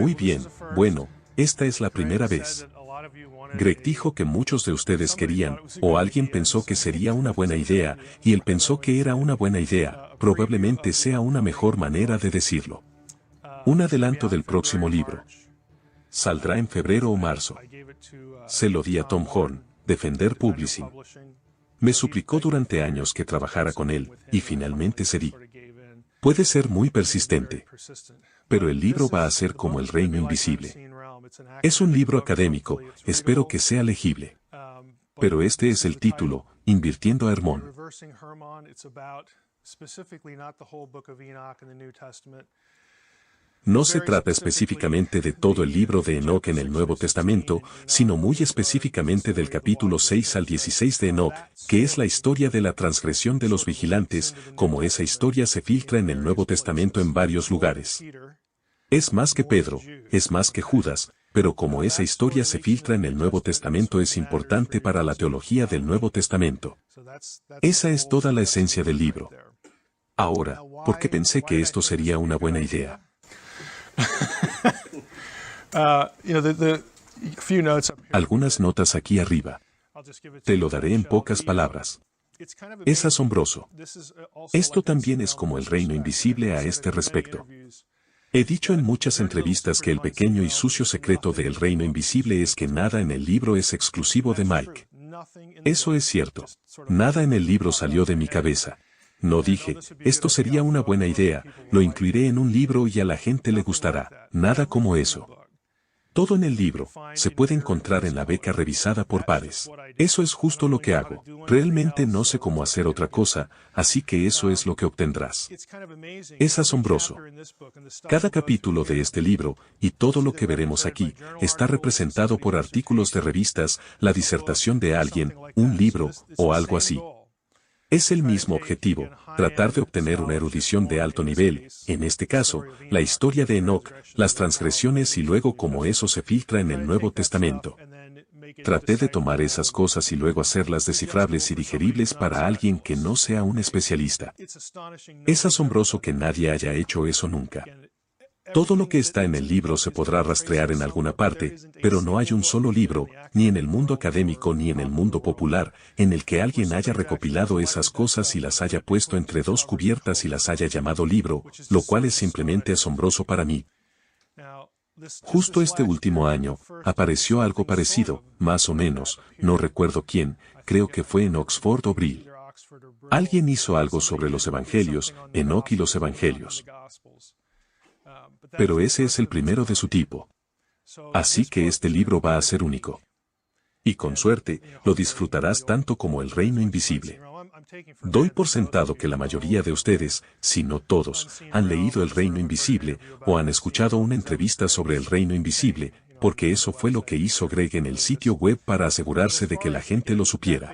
Muy bien, bueno, esta es la primera vez. Greg dijo que muchos de ustedes querían, o alguien pensó que sería una buena idea, y él pensó que era una buena idea, probablemente sea una mejor manera de decirlo. Un adelanto del próximo libro. Saldrá en febrero o marzo. Se lo di a Tom Horn, Defender Publishing. Me suplicó durante años que trabajara con él, y finalmente cedí. Puede ser muy persistente. Pero el libro va a ser como El Reino Invisible. Es un libro académico, espero que sea legible. Pero este es el título, Invirtiendo a Hermón. No se trata específicamente de todo el libro de Enoc en el Nuevo Testamento, sino muy específicamente del capítulo 6 al 16 de Enoc, que es la historia de la transgresión de los vigilantes, como esa historia se filtra en el Nuevo Testamento en varios lugares. Es más que Pedro, es más que Judas, pero como esa historia se filtra en el Nuevo Testamento es importante para la teología del Nuevo Testamento. Esa es toda la esencia del libro. Ahora, ¿por qué pensé que esto sería una buena idea? Algunas notas aquí arriba. Te lo daré en pocas palabras. Es asombroso. Esto también es como el reino invisible a este respecto. He dicho en muchas entrevistas que el pequeño y sucio secreto del reino invisible es que nada en el libro es exclusivo de Mike. Eso es cierto. Nada en el libro salió de mi cabeza. No dije, esto sería una buena idea, lo incluiré en un libro y a la gente le gustará. Nada como eso. Todo en el libro se puede encontrar en la beca revisada por pares. Eso es justo lo que hago. Realmente no sé cómo hacer otra cosa, así que eso es lo que obtendrás. Es asombroso. Cada capítulo de este libro, y todo lo que veremos aquí, está representado por artículos de revistas, la disertación de alguien, un libro, o algo así. Es el mismo objetivo, tratar de obtener una erudición de alto nivel, en este caso, la historia de Enoc, las transgresiones y luego cómo eso se filtra en el Nuevo Testamento. Traté de tomar esas cosas y luego hacerlas descifrables y digeribles para alguien que no sea un especialista. Es asombroso que nadie haya hecho eso nunca. Todo lo que está en el libro se podrá rastrear en alguna parte, pero no hay un solo libro, ni en el mundo académico ni en el mundo popular, en el que alguien haya recopilado esas cosas y las haya puesto entre dos cubiertas y las haya llamado libro, lo cual es simplemente asombroso para mí. Justo este último año, apareció algo parecido, más o menos, no recuerdo quién, creo que fue en Oxford o Brill. Alguien hizo algo sobre los evangelios, Enoc y los evangelios. Pero ese es el primero de su tipo. Así que este libro va a ser único. Y con suerte, lo disfrutarás tanto como el reino invisible. Doy por sentado que la mayoría de ustedes, si no todos, han leído El Reino Invisible, o han escuchado una entrevista sobre El Reino Invisible, porque eso fue lo que hizo Greg en el sitio web para asegurarse de que la gente lo supiera.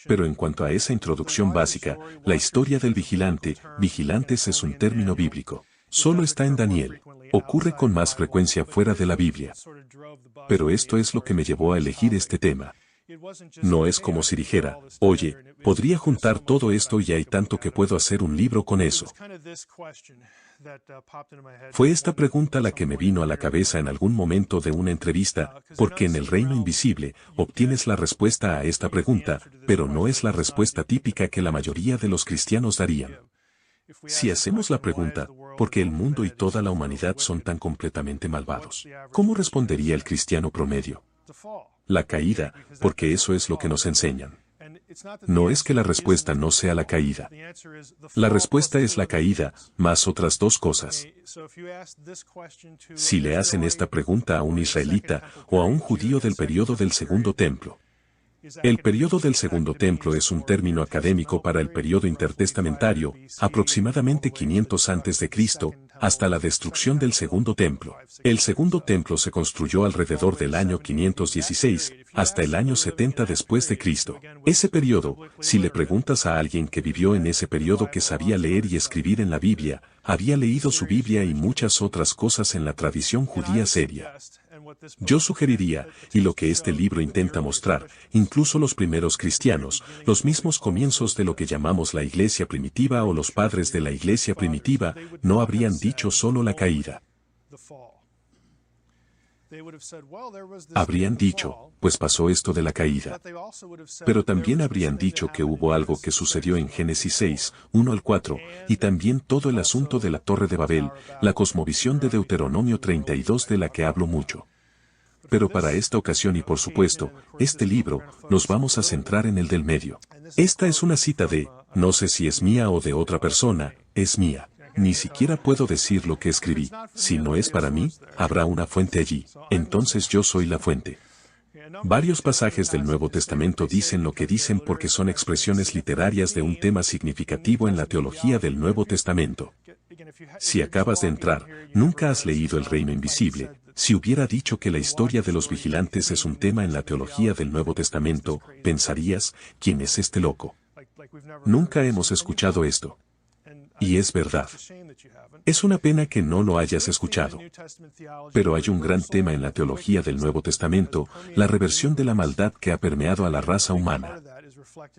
Pero en cuanto a esa introducción básica, la historia del vigilante, vigilantes es un término bíblico. Solo está en Daniel. Ocurre con más frecuencia fuera de la Biblia. Pero esto es lo que me llevó a elegir este tema. No es como si dijera, oye, podría juntar todo esto y hay tanto que puedo hacer un libro con eso. Fue esta pregunta la que me vino a la cabeza en algún momento de una entrevista, porque en el reino invisible obtienes la respuesta a esta pregunta, pero no es la respuesta típica que la mayoría de los cristianos darían. Si hacemos la pregunta, ¿por qué el mundo y toda la humanidad son tan completamente malvados? ¿Cómo respondería el cristiano promedio? La caída, porque eso es lo que nos enseñan. No es que la respuesta no sea la caída. La respuesta es la caída, más otras dos cosas. Si le hacen esta pregunta a un israelita o a un judío del período del Segundo Templo. El período del Segundo Templo es un término académico para el período intertestamentario, aproximadamente 500 a.C., hasta la destrucción del Segundo Templo. El Segundo Templo se construyó alrededor del año 516, hasta el año 70 después de Cristo. Ese período, si le preguntas a alguien que vivió en ese período que sabía leer y escribir en la Biblia, había leído su Biblia y muchas otras cosas en la tradición judía seria. Yo sugeriría, y lo que este libro intenta mostrar, incluso los primeros cristianos, los mismos comienzos de lo que llamamos la iglesia primitiva o los padres de la iglesia primitiva, no habrían dicho solo la caída. Habrían dicho, pues pasó esto de la caída. Pero también habrían dicho que hubo algo que sucedió en Génesis 6, 1 al 4, y también todo el asunto de la Torre de Babel, la cosmovisión de Deuteronomio 32 de la que hablo mucho. Pero para esta ocasión y por supuesto, este libro, nos vamos a centrar en el del medio. Esta es una cita de, no sé si es mía o de otra persona, es mía. Ni siquiera puedo decir lo que escribí. Si no es para mí, habrá una fuente allí. Entonces yo soy la fuente. Varios pasajes del Nuevo Testamento dicen lo que dicen porque son expresiones literarias de un tema significativo en la teología del Nuevo Testamento. Si acabas de entrar, nunca has leído El Reino Invisible. Si hubiera dicho que la historia de los vigilantes es un tema en la teología del Nuevo Testamento, pensarías, ¿quién es este loco? Nunca hemos escuchado esto. Y es verdad. Es una pena que no lo hayas escuchado. Pero hay un gran tema en la teología del Nuevo Testamento, la reversión de la maldad que ha permeado a la raza humana.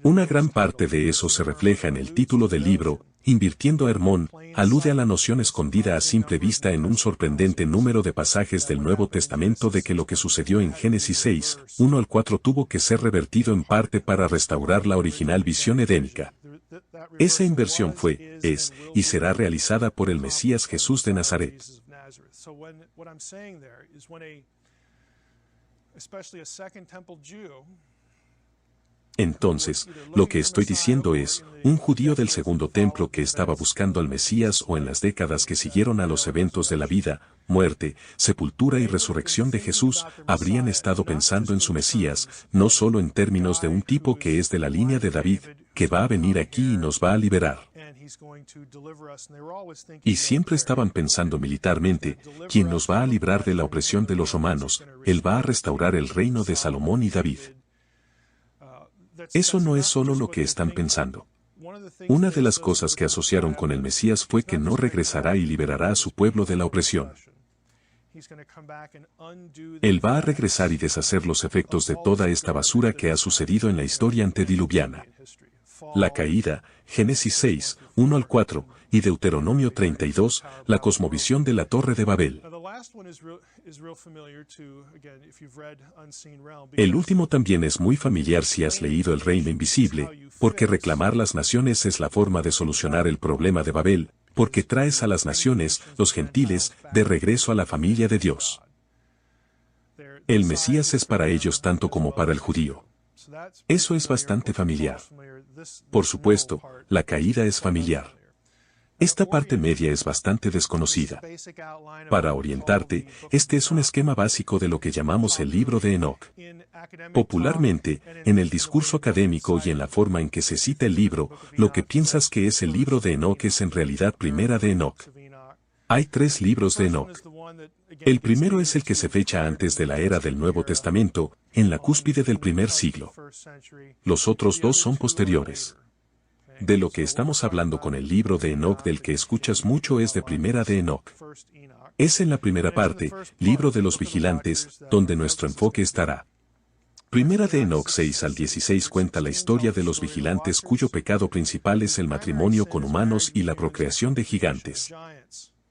Una gran parte de eso se refleja en el título del libro, Invirtiendo a Hermón, alude a la noción escondida a simple vista en un sorprendente número de pasajes del Nuevo Testamento de que lo que sucedió en Génesis 6, 1 al 4 tuvo que ser revertido en parte para restaurar la original visión edénica. Esa inversión fue, es, y será realizada por el Mesías Jesús de Nazaret. Entonces, lo que estoy diciendo es, un judío del segundo templo que estaba buscando al Mesías o en las décadas que siguieron a los eventos de la vida, muerte, sepultura y resurrección de Jesús, habrían estado pensando en su Mesías, no solo en términos de un tipo que es de la línea de David, que va a venir aquí y nos va a liberar. Y siempre estaban pensando militarmente, quien nos va a librar de la opresión de los romanos, él va a restaurar el reino de Salomón y David. Eso no es solo lo que están pensando. Una de las cosas que asociaron con el Mesías fue que no regresará y liberará a su pueblo de la opresión. Él va a regresar y deshacer los efectos de toda esta basura que ha sucedido en la historia antediluviana. La caída, Génesis 6, 1 al 4, y Deuteronomio 32, la cosmovisión de la Torre de Babel. El último también es muy familiar si has leído El Reino Invisible, porque reclamar las naciones es la forma de solucionar el problema de Babel, porque traes a las naciones, los gentiles, de regreso a la familia de Dios. El Mesías es para ellos tanto como para el judío. Eso es bastante familiar. Por supuesto, la caída es familiar. Esta parte media es bastante desconocida. Para orientarte, este es un esquema básico de lo que llamamos el libro de Enoc. Popularmente, en el discurso académico y en la forma en que se cita el libro, lo que piensas que es el libro de Enoc es en realidad Primera de Enoc. Hay 3 libros de Enoc. El primero es el que se fecha antes de la era del Nuevo Testamento, en la cúspide del primer siglo. Los otros 2 son posteriores. De lo que estamos hablando con el libro de Enoc del que escuchas mucho es de Primera de Enoc. Es en la primera parte, libro de los vigilantes, donde nuestro enfoque estará. Primera de Enoc 6 al 16 cuenta la historia de los vigilantes cuyo pecado principal es el matrimonio con humanos y la procreación de gigantes.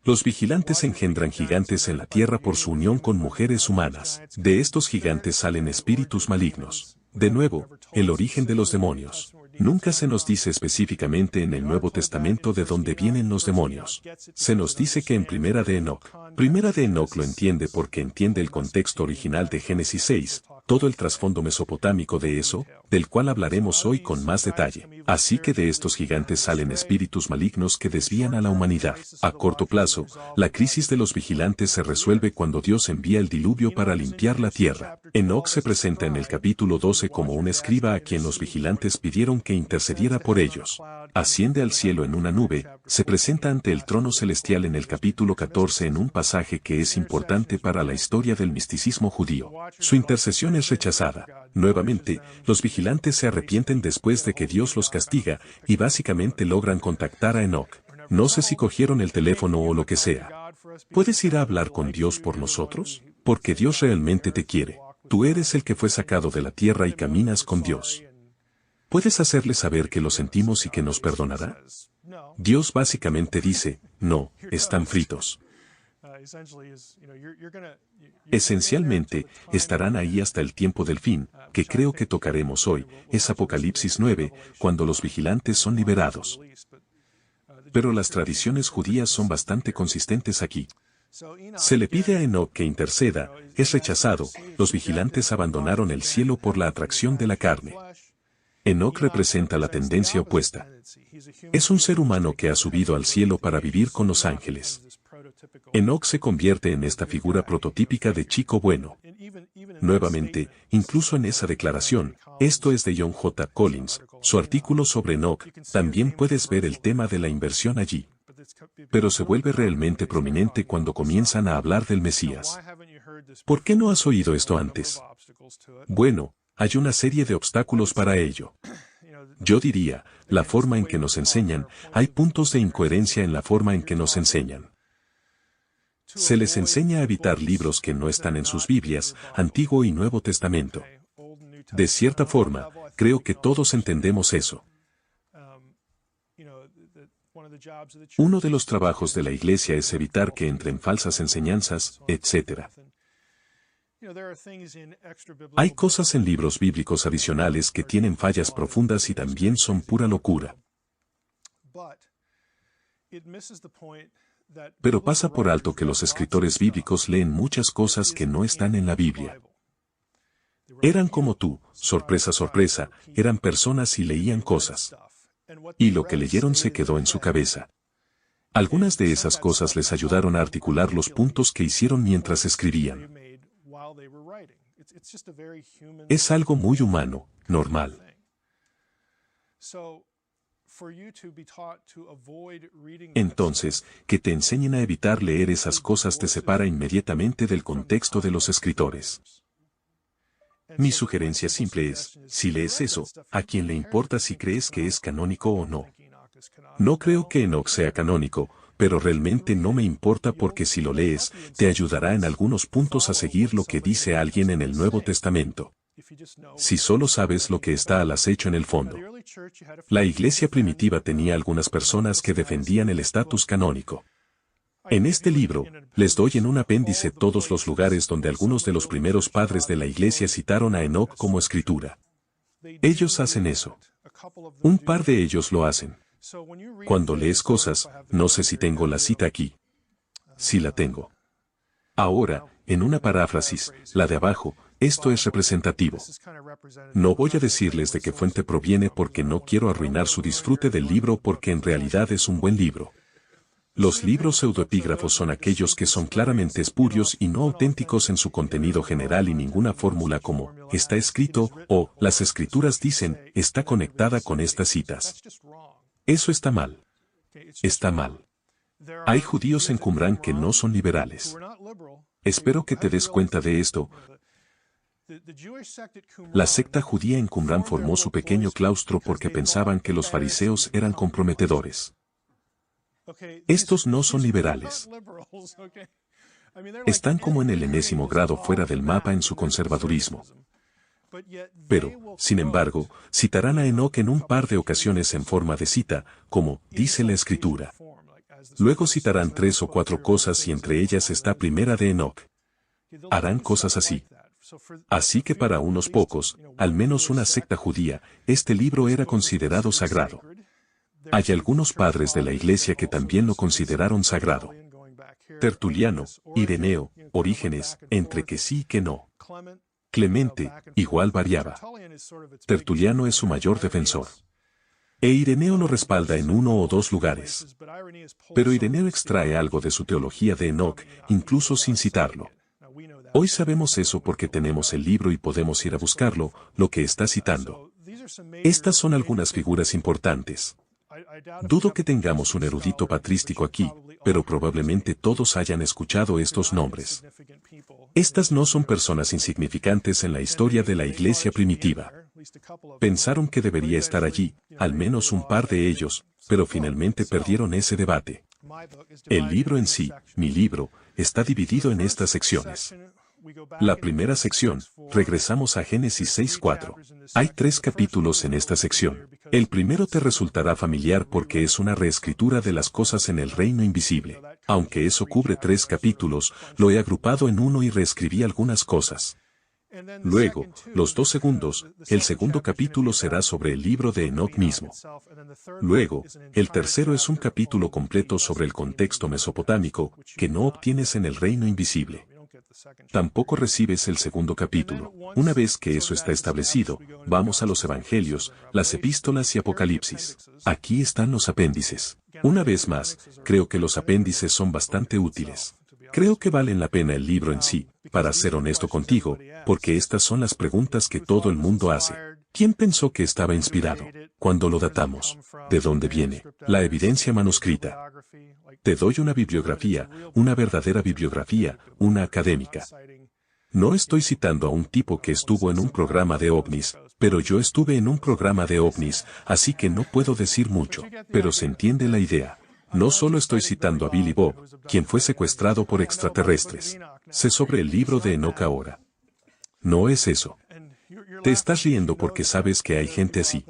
Los vigilantes engendran gigantes en la tierra por su unión con mujeres humanas. De estos gigantes salen espíritus malignos. De nuevo, el origen de los demonios. Nunca se nos dice específicamente en el Nuevo Testamento de dónde vienen los demonios. Se nos dice que en Primera de Enoc. Primera de Enoc lo entiende porque entiende el contexto original de Génesis 6, todo el trasfondo mesopotámico de eso, del cual hablaremos hoy con más detalle. Así que de estos gigantes salen espíritus malignos que desvían a la humanidad. A corto plazo, la crisis de los vigilantes se resuelve cuando Dios envía el diluvio para limpiar la tierra. Enoc se presenta en el capítulo 12 como un escriba a quien los vigilantes pidieron que intercediera por ellos. Asciende al cielo en una nube, se presenta ante el trono celestial en el capítulo 14 en un pasaje que es importante para la historia del misticismo judío. Su intercesión es rechazada. Nuevamente, los vigilantes se arrepienten después de que Dios los castiga, y básicamente logran contactar a Enoc. No sé si cogieron el teléfono o lo que sea. ¿Puedes ir a hablar con Dios por nosotros? Porque Dios realmente te quiere. Tú eres el que fue sacado de la tierra y caminas con Dios. ¿Puedes hacerle saber que lo sentimos y que nos perdonará? Dios básicamente dice, no, están fritos. Esencialmente, estarán ahí hasta el tiempo del fin, que creo que tocaremos hoy, es Apocalipsis 9, cuando los vigilantes son liberados. Pero las tradiciones judías son bastante consistentes aquí. Se le pide a Enoc que interceda, es rechazado, los vigilantes abandonaron el cielo por la atracción de la carne. Enoc representa la tendencia opuesta. Es un ser humano que ha subido al cielo para vivir con los ángeles. Enoc se convierte en esta figura prototípica de chico bueno. Nuevamente, incluso en esa declaración, esto es de John J. Collins, su artículo sobre Enoc, también puedes ver el tema de la inversión allí. Pero se vuelve realmente prominente cuando comienzan a hablar del Mesías. ¿Por qué no has oído esto antes? Bueno, hay una serie de obstáculos para ello. Yo diría, la forma en que nos enseñan, hay puntos de incoherencia en la forma en que nos enseñan. Se les enseña a evitar libros que no están en sus Biblias, Antiguo y Nuevo Testamento. De cierta forma, creo que todos entendemos eso. Uno de los trabajos de la Iglesia es evitar que entren falsas enseñanzas, etc. Hay cosas en libros bíblicos adicionales que tienen fallas profundas y también son pura locura. Pero pasa por alto que los escritores bíblicos leen muchas cosas que no están en la Biblia. Eran como tú, sorpresa, sorpresa, eran personas y leían cosas. Y lo que leyeron se quedó en su cabeza. Algunas de esas cosas les ayudaron a articular los puntos que hicieron mientras escribían. Es algo muy humano, normal. Entonces, que te enseñen a evitar leer esas cosas te separa inmediatamente del contexto de los escritores. Mi sugerencia simple es, si lees eso, ¿a quién le importa si crees que es canónico o no? No creo que Enoc sea canónico, pero realmente no me importa porque si lo lees, te ayudará en algunos puntos a seguir lo que dice alguien en el Nuevo Testamento. Si solo sabes lo que está al acecho en el fondo. La iglesia primitiva tenía algunas personas que defendían el estatus canónico. En este libro, les doy en un apéndice todos los lugares donde algunos de los primeros padres de la iglesia citaron a Enoc como escritura. Ellos hacen eso. Un par de ellos lo hacen. Cuando lees cosas, no sé si tengo la cita aquí. Sí la tengo. Ahora, en una paráfrasis, la de abajo, esto es representativo. No voy a decirles de qué fuente proviene porque no quiero arruinar su disfrute del libro porque en realidad es un buen libro. Los libros pseudoepígrafos son aquellos que son claramente espurios y no auténticos en su contenido general y ninguna fórmula como, está escrito, o, las escrituras dicen, está conectada con estas citas. Eso está mal. Está mal. Hay judíos en Qumran que no son liberales. Espero que te des cuenta de esto. La secta judía en Qumran formó su pequeño claustro porque pensaban que los fariseos eran comprometedores. Estos no son liberales. Están como en el enésimo grado fuera del mapa en su conservadurismo. Pero, sin embargo, citarán a Enoc en un par de ocasiones en forma de cita, como dice la Escritura. Luego citarán 3 o 4 cosas y entre ellas está primera de Enoc. Harán cosas así. Así que para unos pocos, al menos una secta judía, este libro era considerado sagrado. Hay algunos padres de la iglesia que también lo consideraron sagrado. Tertuliano, Ireneo, Orígenes, entre que sí y que no. Clemente, igual variaba. Tertuliano es su mayor defensor. E Ireneo lo respalda en 1 o 2 lugares. Pero Ireneo extrae algo de su teología de Enoc, incluso sin citarlo. Hoy sabemos eso porque tenemos el libro y podemos ir a buscarlo, lo que está citando. Estas son algunas figuras importantes. Dudo que tengamos un erudito patrístico aquí, pero probablemente todos hayan escuchado estos nombres. Estas no son personas insignificantes en la historia de la iglesia primitiva. Pensaron que debería estar allí, al menos un par de ellos, pero finalmente perdieron ese debate. El libro en sí, mi libro, está dividido en estas secciones. La primera sección, regresamos a Génesis 6:4. Hay 3 capítulos en esta sección. El primero te resultará familiar porque es una reescritura de las cosas en el reino invisible. Aunque eso cubre 3 capítulos, lo he agrupado en uno y reescribí algunas cosas. Luego, los 2 segundos, el segundo capítulo será sobre el libro de Enoc mismo. Luego, el tercero es un capítulo completo sobre el contexto mesopotámico, que no obtienes en el reino invisible. Tampoco recibes el segundo capítulo. Una vez que eso está establecido, vamos a los evangelios, las epístolas y Apocalipsis. Aquí están los apéndices. Una vez más, creo que los apéndices son bastante útiles. Creo que valen la pena el libro en sí, para ser honesto contigo, porque estas son las preguntas que todo el mundo hace. ¿Quién pensó que estaba inspirado? ¿Cuándo lo datamos? ¿De dónde viene? La evidencia manuscrita. Te doy una bibliografía, una verdadera bibliografía, una académica. No estoy citando a un tipo que estuvo en un programa de ovnis, pero yo estuve en un programa de ovnis, así que no puedo decir mucho, pero se entiende la idea. No solo estoy citando a Billy Bob, quien fue secuestrado por extraterrestres. Sé sobre el libro de Enoc ahora. No es eso. Te estás riendo porque sabes que hay gente así.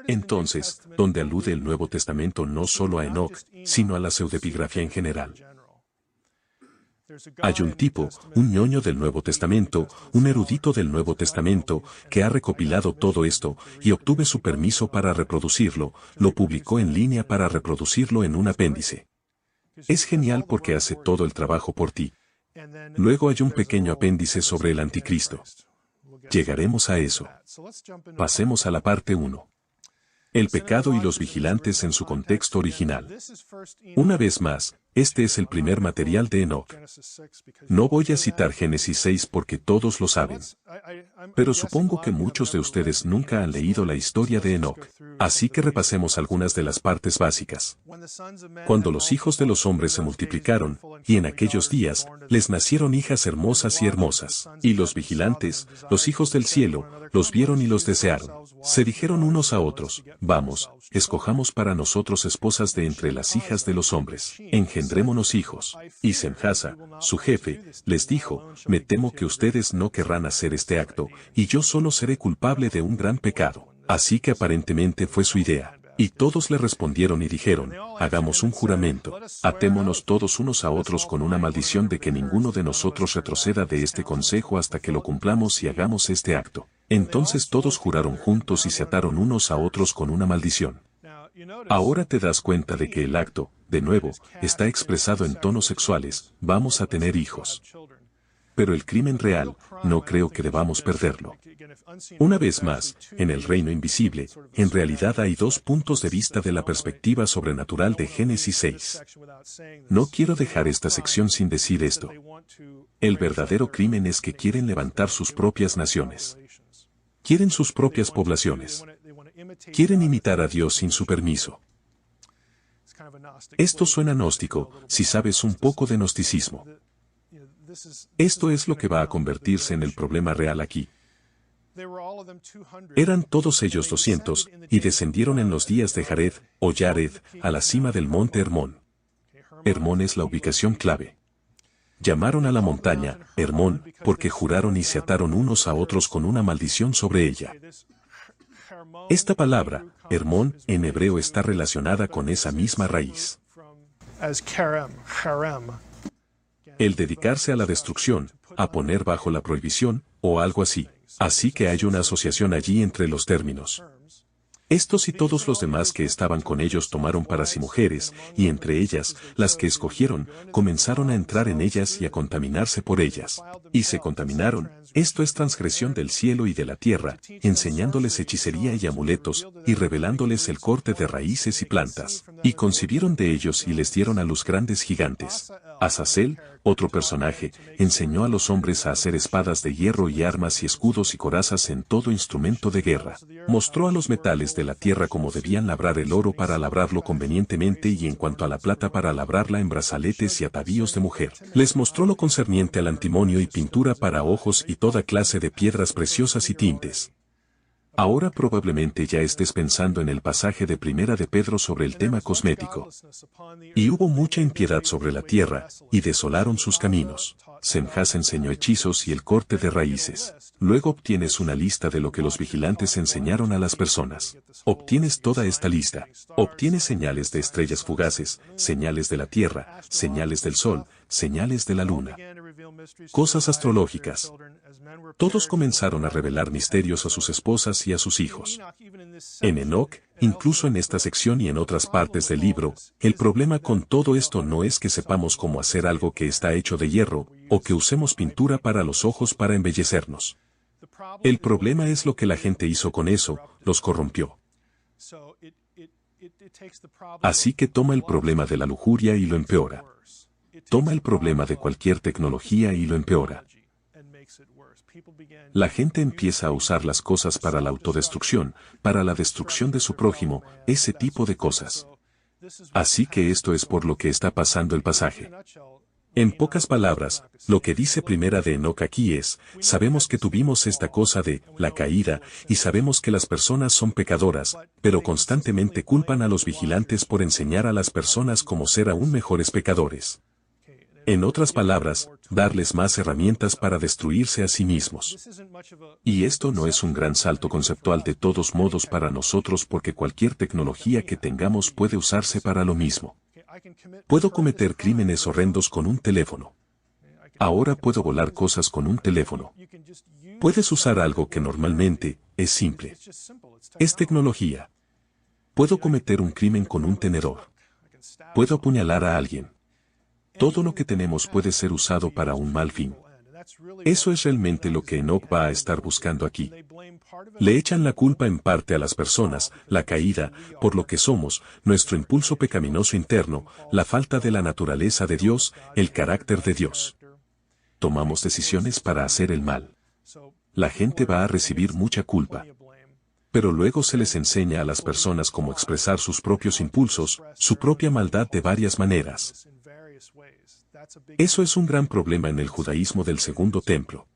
Entonces, ¿dónde alude el Nuevo Testamento no solo a Enoc, sino a la pseudepigrafía en general? Hay un tipo, un ñoño del Nuevo Testamento, un erudito del Nuevo Testamento, que ha recopilado todo esto, y obtuve su permiso para reproducirlo, lo publicó en línea para reproducirlo en un apéndice. Es genial porque hace todo el trabajo por ti. Luego hay un pequeño apéndice sobre el anticristo. Llegaremos a eso. Pasemos a la parte 1. El pecado y los vigilantes en su contexto original. Una vez más, este es el primer material de Enoc. No voy a citar Génesis 6 porque todos lo saben. Pero supongo que muchos de ustedes nunca han leído la historia de Enoc. Así que repasemos algunas de las partes básicas. Cuando los hijos de los hombres se multiplicaron, y en aquellos días, les nacieron hijas hermosas y hermosas. Y los vigilantes, los hijos del cielo, los vieron y los desearon. Se dijeron unos a otros, vamos, escojamos para nosotros esposas de entre las hijas de los hombres, engendrémonos hijos. Y Semjasa, su jefe, les dijo, me temo que ustedes no querrán hacer este acto, y yo solo seré culpable de un gran pecado. Así que aparentemente fue su idea. Y todos le respondieron y dijeron, hagamos un juramento, atémonos todos unos a otros con una maldición de que ninguno de nosotros retroceda de este consejo hasta que lo cumplamos y hagamos este acto. Entonces todos juraron juntos y se ataron unos a otros con una maldición. Ahora te das cuenta de que el acto, de nuevo, está expresado en tonos sexuales, vamos a tener hijos. Pero el crimen real, no creo que debamos perderlo. Una vez más, en el reino invisible, en realidad hay 2 puntos de vista de la perspectiva sobrenatural de Génesis 6. No quiero dejar esta sección sin decir esto. El verdadero crimen es que quieren levantar sus propias naciones. Quieren sus propias poblaciones. Quieren imitar a Dios sin su permiso. Esto suena gnóstico, si sabes un poco de gnosticismo. Esto es lo que va a convertirse en el problema real aquí. Eran todos ellos 200, y descendieron en los días de Jared, o Yared, a la cima del monte Hermón. Hermón es la ubicación clave. Llamaron a la montaña, Hermón, porque juraron y se ataron unos a otros con una maldición sobre ella. Esta palabra, Hermón, en hebreo está relacionada con esa misma raíz. El dedicarse a la destrucción, a poner bajo la prohibición, o algo así. Así que hay una asociación allí entre los términos. Estos y todos los demás que estaban con ellos tomaron para sí mujeres, y entre ellas, las que escogieron, comenzaron a entrar en ellas y a contaminarse por ellas. Y se contaminaron, esto es transgresión del cielo y de la tierra, enseñándoles hechicería y amuletos, y revelándoles el corte de raíces y plantas. Y concibieron de ellos y les dieron a luz grandes gigantes. Azazel, otro personaje, enseñó a los hombres a hacer espadas de hierro y armas y escudos y corazas en todo instrumento de guerra. Mostró a los metales de la tierra cómo debían labrar el oro para labrarlo convenientemente y en cuanto a la plata para labrarla en brazaletes y atavíos de mujer. Les mostró lo concerniente al antimonio y pintura para ojos y toda clase de piedras preciosas y tintes. Ahora probablemente ya estés pensando en el pasaje de Primera de Pedro sobre el tema cosmético. Y hubo mucha impiedad sobre la tierra, y desolaron sus caminos. Semjas enseñó hechizos y el corte de raíces. Luego obtienes una lista de lo que los vigilantes enseñaron a las personas. Obtienes toda esta lista. Obtienes señales de estrellas fugaces, señales de la tierra, señales del sol, señales de la luna. Cosas astrológicas. Todos comenzaron a revelar misterios a sus esposas y a sus hijos. En Enoc, incluso en esta sección y en otras partes del libro, el problema con todo esto no es que sepamos cómo hacer algo que está hecho de hierro, o que usemos pintura para los ojos para embellecernos. El problema es lo que la gente hizo con eso, los corrompió. Así que toma el problema de la lujuria y lo empeora. Toma el problema de cualquier tecnología y lo empeora. La gente empieza a usar las cosas para la autodestrucción, para la destrucción de su prójimo, ese tipo de cosas. Así que esto es por lo que está pasando el pasaje. En pocas palabras, lo que dice Primera de Enoc aquí es, sabemos que tuvimos esta cosa de la caída, y sabemos que las personas son pecadoras, pero constantemente culpan a los vigilantes por enseñar a las personas cómo ser aún mejores pecadores. En otras palabras, darles más herramientas para destruirse a sí mismos. Y esto no es un gran salto conceptual de todos modos para nosotros porque cualquier tecnología que tengamos puede usarse para lo mismo. Puedo cometer crímenes horrendos con un teléfono. Ahora puedo volar cosas con un teléfono. Puedes usar algo que normalmente es simple. Es tecnología. Puedo cometer un crimen con un tenedor. Puedo apuñalar a alguien. Todo lo que tenemos puede ser usado para un mal fin. Eso es realmente lo que Enoc va a estar buscando aquí. Le echan la culpa en parte a las personas, la caída, por lo que somos, nuestro impulso pecaminoso interno, la falta de la naturaleza de Dios, el carácter de Dios. Tomamos decisiones para hacer el mal. La gente va a recibir mucha culpa. Pero luego se les enseña a las personas cómo expresar sus propios impulsos, su propia maldad de varias maneras. Eso es un gran problema en el judaísmo del Segundo Templo.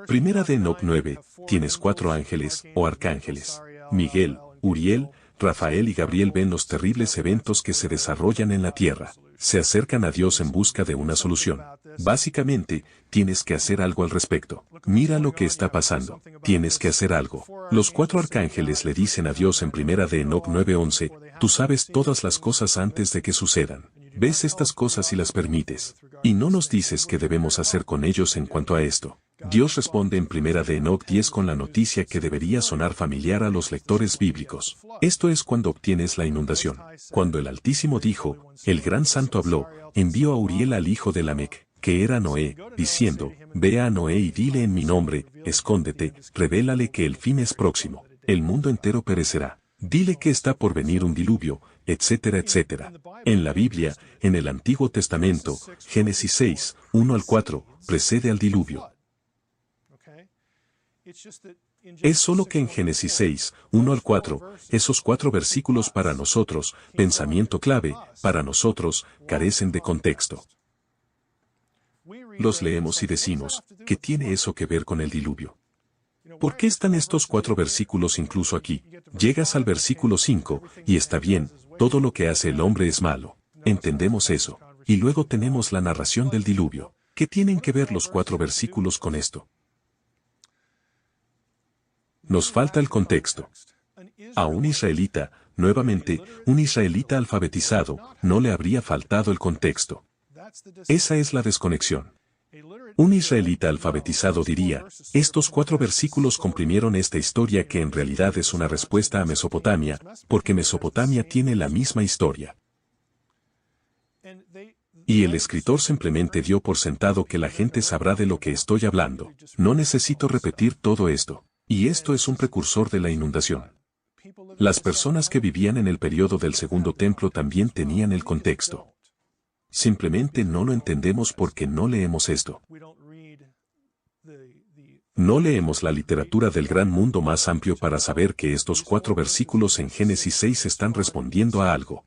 Primera de Enoc 9, tienes 4 ángeles, o arcángeles. Miguel, Uriel, Rafael y Gabriel ven los terribles eventos que se desarrollan en la tierra. Se acercan a Dios en busca de una solución. Básicamente, tienes que hacer algo al respecto. Mira lo que está pasando. Tienes que hacer algo. Los 4 arcángeles le dicen a Dios en Primera de Enoc 9:11, tú sabes todas las cosas antes de que sucedan. Ves estas cosas y las permites. Y no nos dices qué debemos hacer con ellos en cuanto a esto. Dios responde en Primera de Enoc 10 con la noticia que debería sonar familiar a los lectores bíblicos. Esto es cuando obtienes la inundación. Cuando el Altísimo dijo, el gran santo habló, envió a Uriel al hijo de Lamec, que era Noé, diciendo, ve a Noé y dile en mi nombre, escóndete, revélale que el fin es próximo, el mundo entero perecerá. Dile que está por venir un diluvio, etcétera, etcétera. En la Biblia, en el Antiguo Testamento, Génesis 6, 1 al 4, precede al diluvio. Es solo que en Génesis 6, 1 al 4, esos 4 versículos para nosotros, pensamiento clave, para nosotros, carecen de contexto. Los leemos y decimos, ¿qué tiene eso que ver con el diluvio? ¿Por qué están estos 4 versículos incluso aquí? Llegas al versículo 5, y está bien, todo lo que hace el hombre es malo. Entendemos eso. Y luego tenemos la narración del diluvio. ¿Qué tienen que ver los 4 versículos con esto? Nos falta el contexto. A un israelita, nuevamente, un israelita alfabetizado, no le habría faltado el contexto. Esa es la desconexión. Un israelita alfabetizado diría, estos 4 versículos comprimieron esta historia que en realidad es una respuesta a Mesopotamia, porque Mesopotamia tiene la misma historia. Y el escritor simplemente dio por sentado que la gente sabrá de lo que estoy hablando. No necesito repetir todo esto. Y esto es un precursor de la inundación. Las personas que vivían en el periodo del Segundo Templo también tenían el contexto. Simplemente no lo entendemos porque no leemos esto. No leemos la literatura del gran mundo más amplio para saber que estos 4 versículos en Génesis 6 están respondiendo a algo.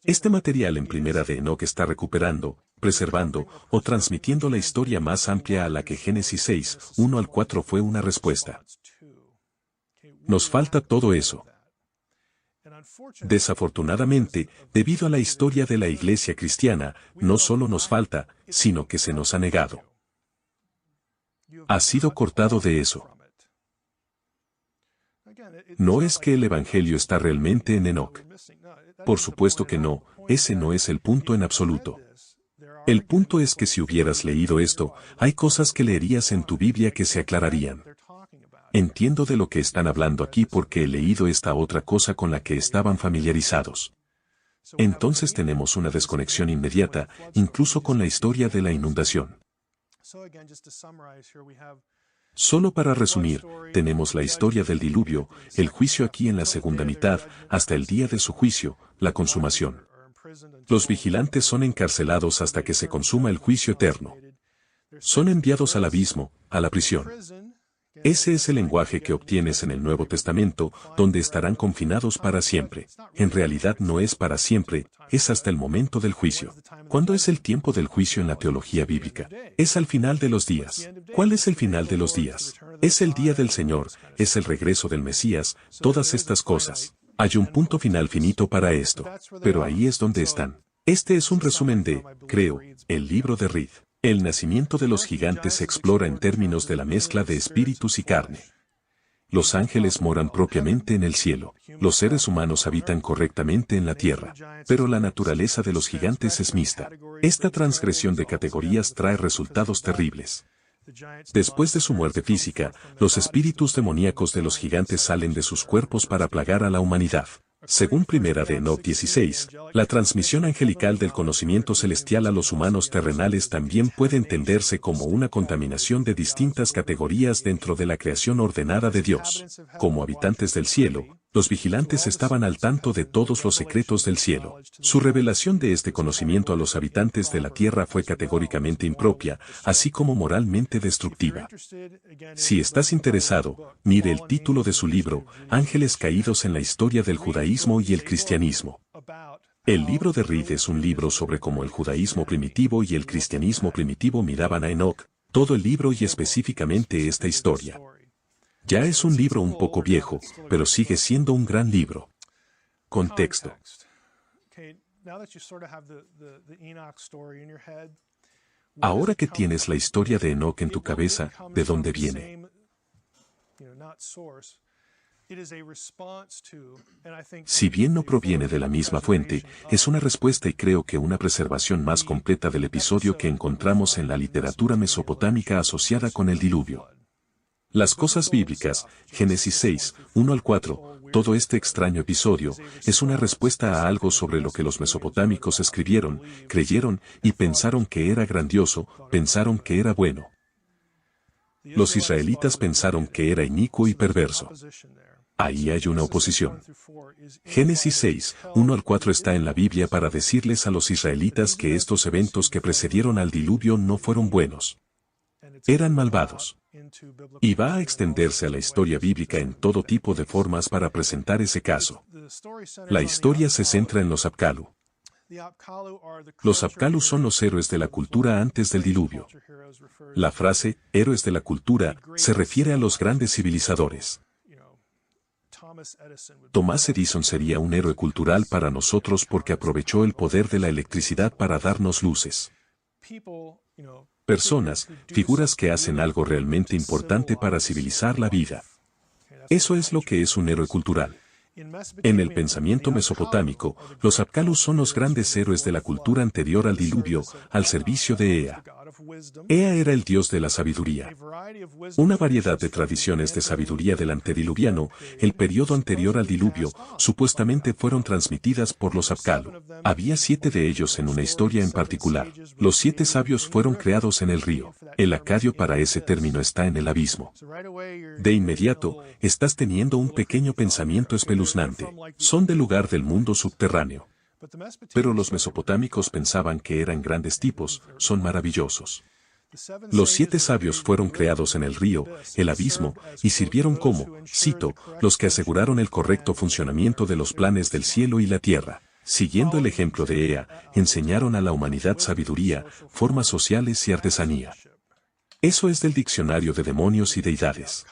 Este material en Primera de Enoc está recuperando, preservando o transmitiendo la historia más amplia a la que Génesis 6, 1 al 4 fue una respuesta. Nos falta todo eso. Desafortunadamente, debido a la historia de la Iglesia cristiana, no solo nos falta, sino que se nos ha negado. Ha sido cortado de eso. No es que el Evangelio está realmente en Enoc. Por supuesto que no, ese no es el punto en absoluto. El punto es que si hubieras leído esto, hay cosas que leerías en tu Biblia que se aclararían. Entiendo de lo que están hablando aquí porque he leído esta otra cosa con la que estaban familiarizados. Entonces tenemos una desconexión inmediata, incluso con la historia de la inundación. Solo para resumir, tenemos la historia del diluvio, el juicio aquí en la segunda mitad, hasta el día de su juicio, la consumación. Los vigilantes son encarcelados hasta que se consuma el juicio eterno. Son enviados al abismo, a la prisión. Ese es el lenguaje que obtienes en el Nuevo Testamento, donde estarán confinados para siempre. En realidad no es para siempre, es hasta el momento del juicio. ¿Cuándo es el tiempo del juicio en la teología bíblica? Es al final de los días. ¿Cuál es el final de los días? Es el día del Señor, es el regreso del Mesías, todas estas cosas. Hay un punto final finito para esto. Pero ahí es donde están. Este es un resumen de, creo, el libro de Reed. El nacimiento de los gigantes se explora en términos de la mezcla de espíritus y carne. Los ángeles moran propiamente en el cielo. Los seres humanos habitan correctamente en la tierra. Pero la naturaleza de los gigantes es mixta. Esta transgresión de categorías trae resultados terribles. Después de su muerte física, los espíritus demoníacos de los gigantes salen de sus cuerpos para plagar a la humanidad. Según Primera de Enoc 16, la transmisión angelical del conocimiento celestial a los humanos terrenales también puede entenderse como una contaminación de distintas categorías dentro de la creación ordenada de Dios. Como habitantes del cielo, los vigilantes estaban al tanto de todos los secretos del cielo. Su revelación de este conocimiento a los habitantes de la tierra fue categóricamente impropia, así como moralmente destructiva. Si estás interesado, mire el título de su libro, Ángeles caídos en la historia del judaísmo y el cristianismo. El libro de Reed es un libro sobre cómo el judaísmo primitivo y el cristianismo primitivo miraban a Enoc, todo el libro y específicamente esta historia. Ya es un libro un poco viejo, pero sigue siendo un gran libro. Contexto. Ahora que tienes la historia de Enoc en tu cabeza, ¿de dónde viene? Si bien no proviene de la misma fuente, es una respuesta y creo que una preservación más completa del episodio que encontramos en la literatura mesopotámica asociada con el diluvio. Las cosas bíblicas, Génesis 6, 1 al 4, todo este extraño episodio, es una respuesta a algo sobre lo que los mesopotámicos escribieron, creyeron y pensaron que era grandioso, pensaron que era bueno. Los israelitas pensaron que era inicuo y perverso. Ahí hay una oposición. Génesis 6, 1 al 4 está en la Biblia para decirles a los israelitas que estos eventos que precedieron al diluvio no fueron buenos. Eran malvados. Y va a extenderse a la historia bíblica en todo tipo de formas para presentar ese caso. La historia se centra en los Apkallu. Los Apkallu son los héroes de la cultura antes del diluvio. La frase, héroes de la cultura, se refiere a los grandes civilizadores. Tomás Edison sería un héroe cultural para nosotros porque aprovechó el poder de la electricidad para darnos luces. Personas, figuras que hacen algo realmente importante para civilizar la vida. Eso es lo que es un héroe cultural. En el pensamiento mesopotámico, los Apkallu son los grandes héroes de la cultura anterior al diluvio, al servicio de Ea. Ea era el dios de la sabiduría. Una variedad de tradiciones de sabiduría del antediluviano, el periodo anterior al diluvio, supuestamente fueron transmitidas por los Apkallu. Había 7 de ellos en una historia en particular. Los 7 sabios fueron creados en el río. El acadio para ese término está en el abismo. De inmediato, estás teniendo un pequeño pensamiento espeluznante. Son del lugar del mundo subterráneo. Pero los mesopotámicos pensaban que eran grandes tipos, son maravillosos. Los 7 sabios fueron creados en el río, el abismo, y sirvieron como, cito, los que aseguraron el correcto funcionamiento de los planes del cielo y la tierra. siguiendo el ejemplo de Ea, enseñaron a la humanidad sabiduría, formas sociales y artesanía. Eso es del diccionario de demonios y deidades.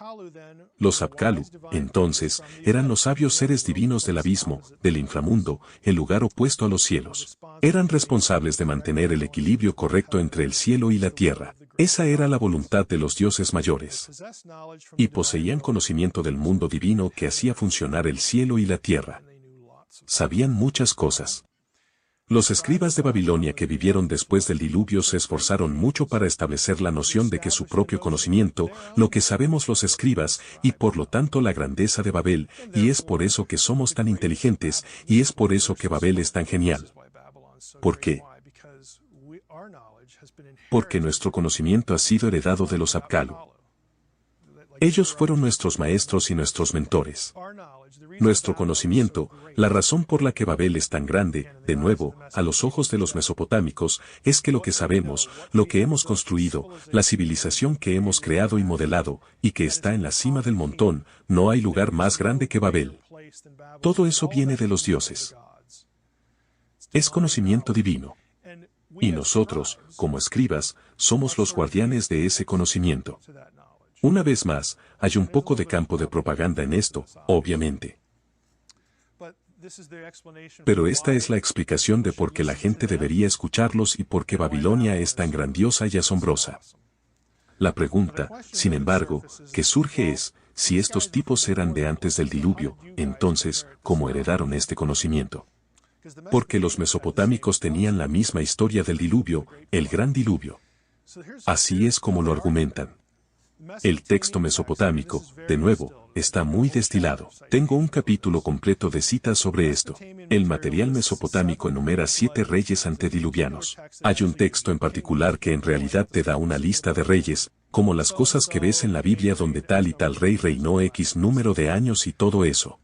Los Apkallu, entonces, eran los sabios seres divinos del abismo, del inframundo, el lugar opuesto a los cielos. Eran responsables de mantener el equilibrio correcto entre el cielo y la tierra. Esa era la voluntad de los dioses mayores. Y poseían conocimiento del mundo divino que hacía funcionar el cielo y la tierra. Sabían muchas cosas. Los escribas de Babilonia que vivieron después del diluvio se esforzaron mucho para establecer la noción de que su propio conocimiento, lo que sabemos los escribas, y por lo tanto la grandeza de Babel, y es por eso que somos tan inteligentes, y es por eso que Babel es tan genial. ¿Por qué? Porque nuestro conocimiento ha sido heredado de los Apkallu. Ellos fueron nuestros maestros y nuestros mentores. Nuestro conocimiento, la razón por la que Babel es tan grande, de nuevo, a los ojos de los mesopotámicos, es que lo que sabemos, lo que hemos construido, la civilización que hemos creado y modelado, y que está en la cima del montón, no hay lugar más grande que Babel. Todo eso viene de los dioses. Es conocimiento divino. Y nosotros, como escribas, somos los guardianes de ese conocimiento. Una vez más, hay un poco de campo de propaganda en esto, obviamente. Pero esta es la explicación de por qué la gente debería escucharlos y por qué Babilonia es tan grandiosa y asombrosa. La pregunta, sin embargo, que surge es, si estos tipos eran de antes del diluvio, entonces, ¿cómo heredaron este conocimiento? Porque los mesopotámicos tenían la misma historia del diluvio, el gran diluvio. Así es como lo argumentan. El texto mesopotámico, de nuevo, está muy destilado. Tengo un capítulo completo de citas sobre esto. El material mesopotámico enumera 7 reyes antediluvianos. Hay un texto en particular que en realidad te da una lista de reyes, como las cosas que ves en la Biblia donde tal y tal rey reinó X número de años y todo eso.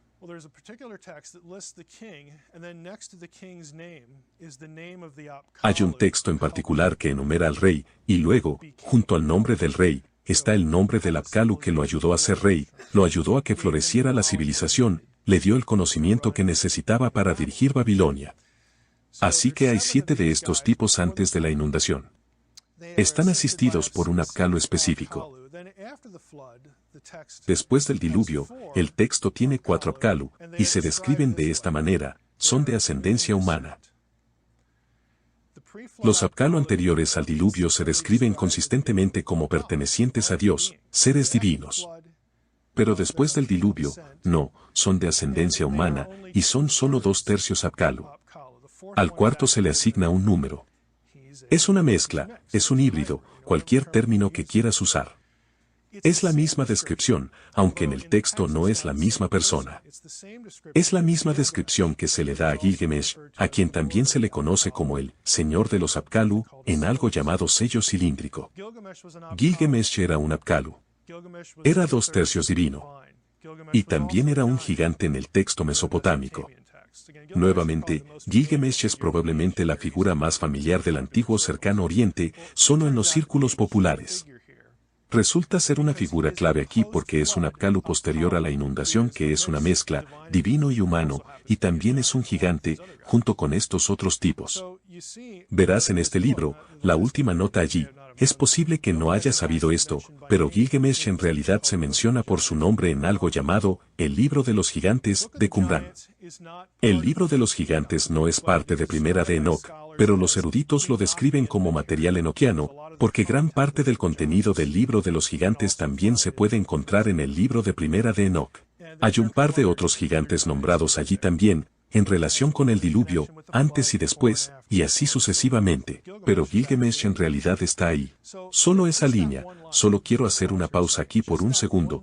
Hay un texto en particular que enumera al rey, y luego, junto al nombre del rey, está el nombre del Apkallu que lo ayudó a ser rey, lo ayudó a que floreciera la civilización, le dio el conocimiento que necesitaba para dirigir Babilonia. Así que hay 7 de estos tipos antes de la inundación. Están asistidos por un Apkallu específico. Después del diluvio, el texto tiene 4 Apkallu, y se describen de esta manera, son de ascendencia humana. Los Apkallu anteriores al diluvio se describen consistentemente como pertenecientes a Dios, seres divinos. Pero después del diluvio, no, son de ascendencia humana, y son solo 2/3 Apkallu. Al cuarto se le asigna un número. Es una mezcla, es un híbrido, cualquier término que quieras usar. Es la misma descripción, aunque en el texto no es la misma persona. Es la misma descripción que se le da a Gilgamesh, a quien también se le conoce como el Señor de los Apkallu, en algo llamado sello cilíndrico. Gilgamesh era un Apkallu. Era 2/3 divino. Y también era un gigante en el texto mesopotámico. Nuevamente, Gilgamesh es probablemente la figura más familiar del antiguo cercano oriente, solo en los círculos populares. Resulta ser una figura clave aquí porque es un Apkallu posterior a la inundación que es una mezcla, divino y humano, y también es un gigante, junto con estos otros tipos. Verás en este libro, la última nota allí, es posible que no haya sabido esto, pero Gilgamesh en realidad se menciona por su nombre en algo llamado, el Libro de los Gigantes, de Qumran. El Libro de los Gigantes no es parte de Primera de Enoch, pero los eruditos lo describen como material enoquiano, porque gran parte del contenido del Libro de los Gigantes también se puede encontrar en el Libro de Primera de Enoch. Hay un par de otros gigantes nombrados allí también, en relación con el diluvio, antes y después, y así sucesivamente, pero Gilgamesh en realidad está ahí. Solo esa línea, solo quiero hacer una pausa aquí por un segundo.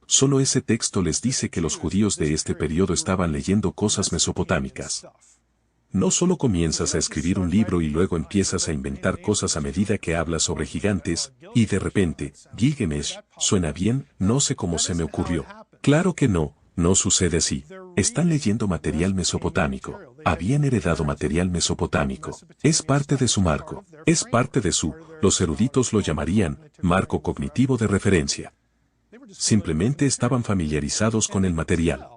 Solo ese texto les dice que los judíos de este periodo estaban leyendo cosas mesopotámicas. No solo comienzas a escribir un libro y luego empiezas a inventar cosas a medida que hablas sobre gigantes, y de repente, Gilgamesh, ¿suena bien? No sé cómo se me ocurrió. Claro que no, no sucede así. Están leyendo material mesopotámico. Habían heredado material mesopotámico. Es parte de su marco. Es parte de su, los eruditos lo llamarían, marco cognitivo de referencia. Simplemente estaban familiarizados con el material.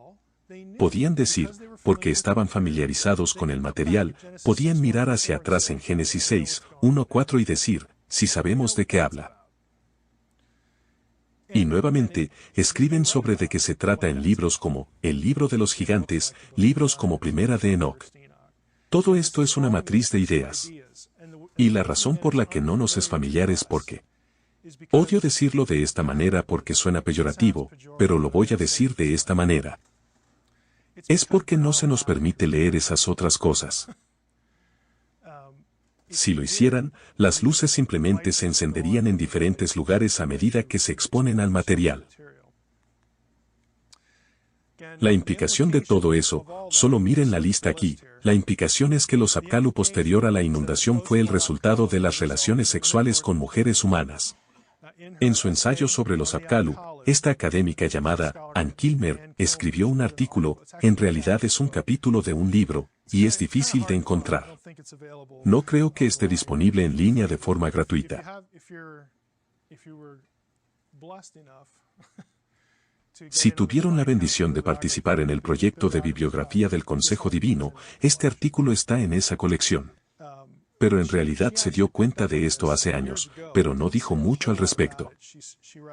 Podían decir, porque estaban familiarizados con el material, podían mirar hacia atrás en Génesis 6, 1-4 y decir, si sabemos de qué habla. Y nuevamente, escriben sobre de qué se trata en libros como El libro de los gigantes, libros como Primera de Enoc. Todo esto es una matriz de ideas. Y la razón por la que no nos es familiar es porque odio decirlo de esta manera porque suena peyorativo, pero lo voy a decir de esta manera. Es porque no se nos permite leer esas otras cosas. Si lo hicieran, las luces simplemente se encenderían en diferentes lugares a medida que se exponen al material. La implicación de todo eso, solo miren la lista aquí, la implicación es que los Apkallu posterior a la inundación fue el resultado de las relaciones sexuales con mujeres humanas. En su ensayo sobre los Apkallu, esta académica llamada Ann Kilmer escribió un artículo, en realidad es un capítulo de un libro, y es difícil de encontrar. No creo que esté disponible en línea de forma gratuita. Si tuvieron la bendición de participar en el proyecto de bibliografía del Consejo Divino, este artículo está en esa colección. Pero en realidad se dio cuenta de esto hace años, pero no dijo mucho al respecto.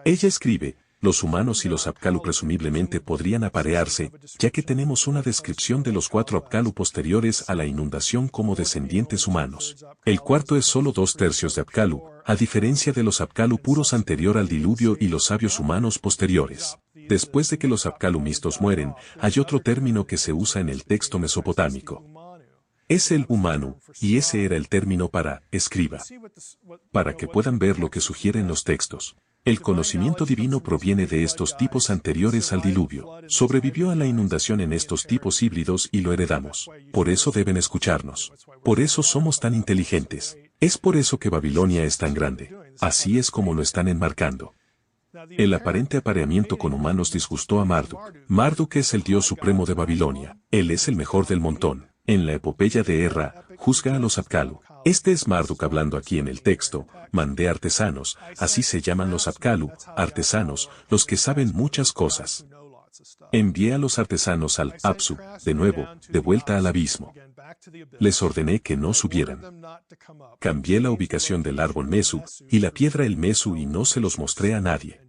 Ella escribe, los humanos y los Apkallu presumiblemente podrían aparearse, ya que tenemos una descripción de los 4 Apkallu posteriores a la inundación como descendientes humanos. El cuarto es solo 2/3 de Apkallu, a diferencia de los Apkallu puros anterior al diluvio y los sabios humanos posteriores. Después de que los Apkallu mixtos mueren, hay otro término que se usa en el texto mesopotámico. Es el humano, y ese era el término para escriba. Para que puedan ver lo que sugieren los textos. El conocimiento divino proviene de estos tipos anteriores al diluvio. Sobrevivió a la inundación en estos tipos híbridos y lo heredamos. Por eso deben escucharnos. Por eso somos tan inteligentes. Es por eso que Babilonia es tan grande. Así es como lo están enmarcando. El aparente apareamiento con humanos disgustó a Marduk. Marduk es el dios supremo de Babilonia. Él es el mejor del montón. En la epopeya de Erra, juzga a los Apkallu. Este es Marduk hablando aquí en el texto, mandé artesanos, así se llaman los Apkallu, artesanos, los que saben muchas cosas. Envié a los artesanos al Apsu, de nuevo, de vuelta al abismo. Les ordené que no subieran. Cambié la ubicación del árbol Mesu, y la piedra el Mesu y no se los mostré a nadie.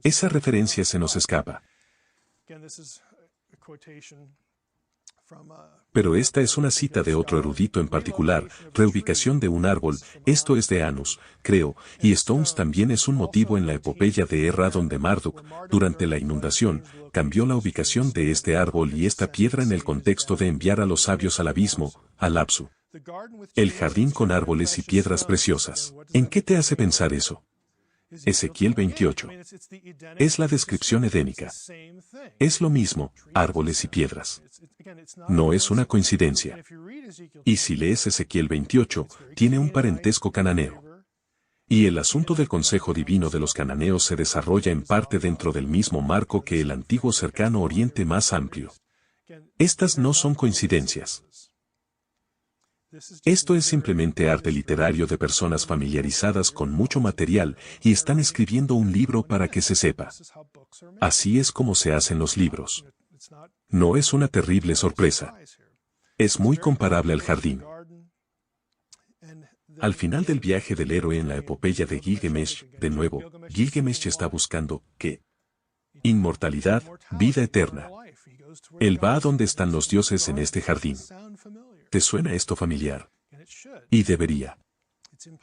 Esa referencia se nos escapa. Pero esta es una cita de otro erudito en particular, reubicación de un árbol, esto es de Anus, creo, y Stones también es un motivo en la epopeya de Erra donde Marduk, durante la inundación, cambió la ubicación de este árbol y esta piedra en el contexto de enviar a los sabios al abismo, al Apsu. El jardín con árboles y piedras preciosas. ¿En qué te hace pensar eso? Ezequiel 28. Es la descripción edénica. Es lo mismo, árboles y piedras. No es una coincidencia. Y si lees Ezequiel 28, tiene un parentesco cananeo. Y el asunto del consejo divino de los cananeos se desarrolla en parte dentro del mismo marco que el antiguo cercano oriente más amplio. Estas no son coincidencias. Esto es simplemente arte literario de personas familiarizadas con mucho material y están escribiendo un libro para que se sepa. Así es como se hacen los libros. No es una terrible sorpresa. Es muy comparable al jardín. Al final del viaje del héroe en la epopeya de Gilgamesh, de nuevo, Gilgamesh está buscando, ¿qué? Inmortalidad, vida eterna. Él va a donde están los dioses en este jardín. ¿Te suena esto familiar? Y debería.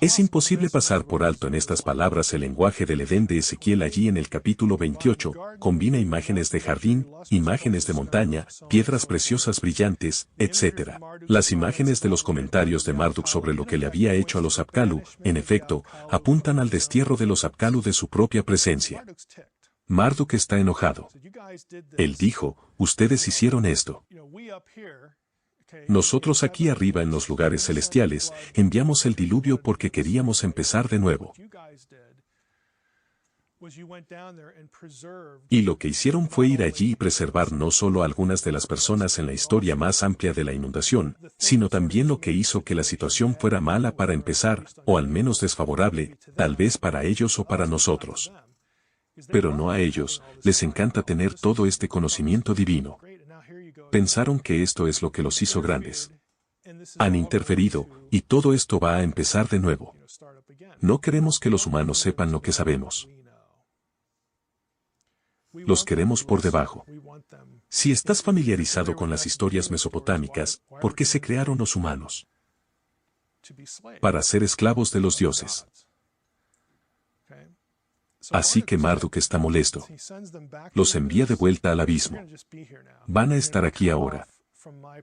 Es imposible pasar por alto en estas palabras el lenguaje del Edén de Ezequiel allí en el capítulo 28, combina imágenes de jardín, imágenes de montaña, piedras preciosas brillantes, etc. Las imágenes de los comentarios de Marduk sobre lo que le había hecho a los Apkallu, en efecto, apuntan al destierro de los Apkallu de su propia presencia. Marduk está enojado. Él dijo, ustedes hicieron esto. Nosotros aquí arriba en los lugares celestiales, enviamos el diluvio porque queríamos empezar de nuevo. Y lo que hicieron fue ir allí y preservar no solo a algunas de las personas en la historia más amplia de la inundación, sino también lo que hizo que la situación fuera mala para empezar, o al menos desfavorable, tal vez para ellos o para nosotros. Pero no a ellos, les encanta tener todo este conocimiento divino. Pensaron que esto es lo que los hizo grandes. Han interferido, y todo esto va a empezar de nuevo. No queremos que los humanos sepan lo que sabemos. Los queremos por debajo. Si estás familiarizado con las historias mesopotámicas, ¿por qué se crearon los humanos? Para ser esclavos de los dioses. Así que Marduk está molesto. Los envía de vuelta al abismo. Van a estar aquí ahora.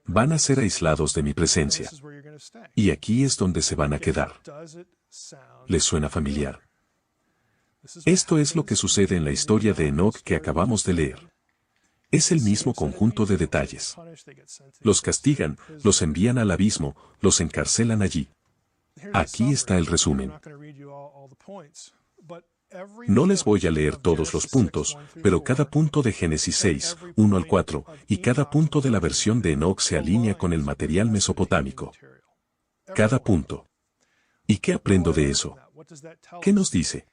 Van a ser aislados de mi presencia. Y aquí es donde se van a quedar. ¿Les suena familiar? Esto es lo que sucede en la historia de Enoc que acabamos de leer. Es el mismo conjunto de detalles. Los castigan, los envían al abismo, los encarcelan allí. Aquí está el resumen. No les voy a leer todos los puntos, pero cada punto de Génesis 6, 1 al 4, y cada punto de la versión de Enoc se alinea con el material mesopotámico. Cada punto. ¿Y qué aprendo de eso? ¿Qué nos dice?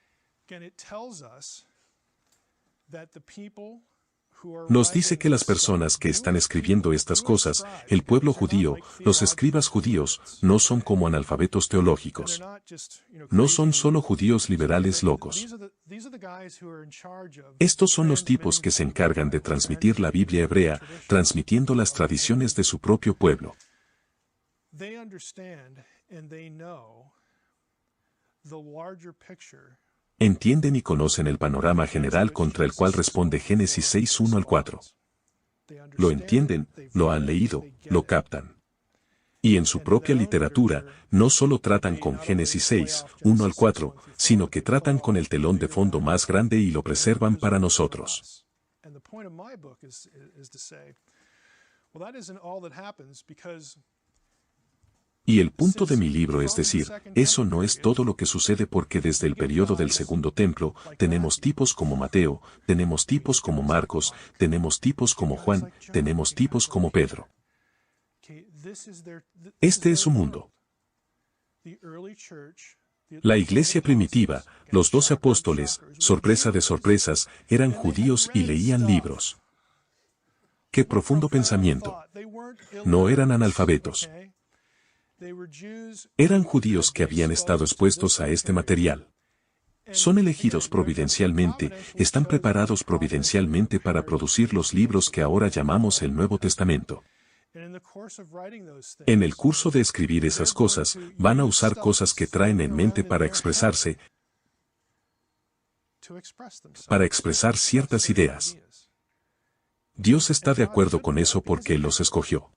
Nos dice que las personas que están escribiendo estas cosas, el pueblo judío, los escribas judíos, no son como analfabetos teológicos. No son solo judíos liberales locos. Estos son los tipos que se encargan de transmitir la Biblia hebrea, transmitiendo las tradiciones de su propio pueblo. Entienden y conocen el panorama general contra el cual responde Génesis 6, 1 al 4. Lo entienden, lo han leído, lo captan. Y en su propia literatura, no solo tratan con Génesis 6, 1 al 4, sino que tratan con el telón de fondo más grande y lo preservan para nosotros. Y el punto de mi libro es decir, eso no es todo lo que sucede porque desde el periodo del Segundo Templo, tenemos tipos como Mateo, tenemos tipos como Marcos, tenemos tipos como Juan, tenemos tipos como Pedro. Este es su mundo. La iglesia primitiva, los 12 apóstoles, sorpresa de sorpresas, eran judíos y leían libros. ¡Qué profundo pensamiento! No eran analfabetos. Eran judíos que habían estado expuestos a este material. Son elegidos providencialmente, están preparados providencialmente para producir los libros que ahora llamamos el Nuevo Testamento. En el curso de escribir esas cosas, van a usar cosas que traen en mente para expresarse, para expresar ciertas ideas. Dios está de acuerdo con eso porque Él los escogió.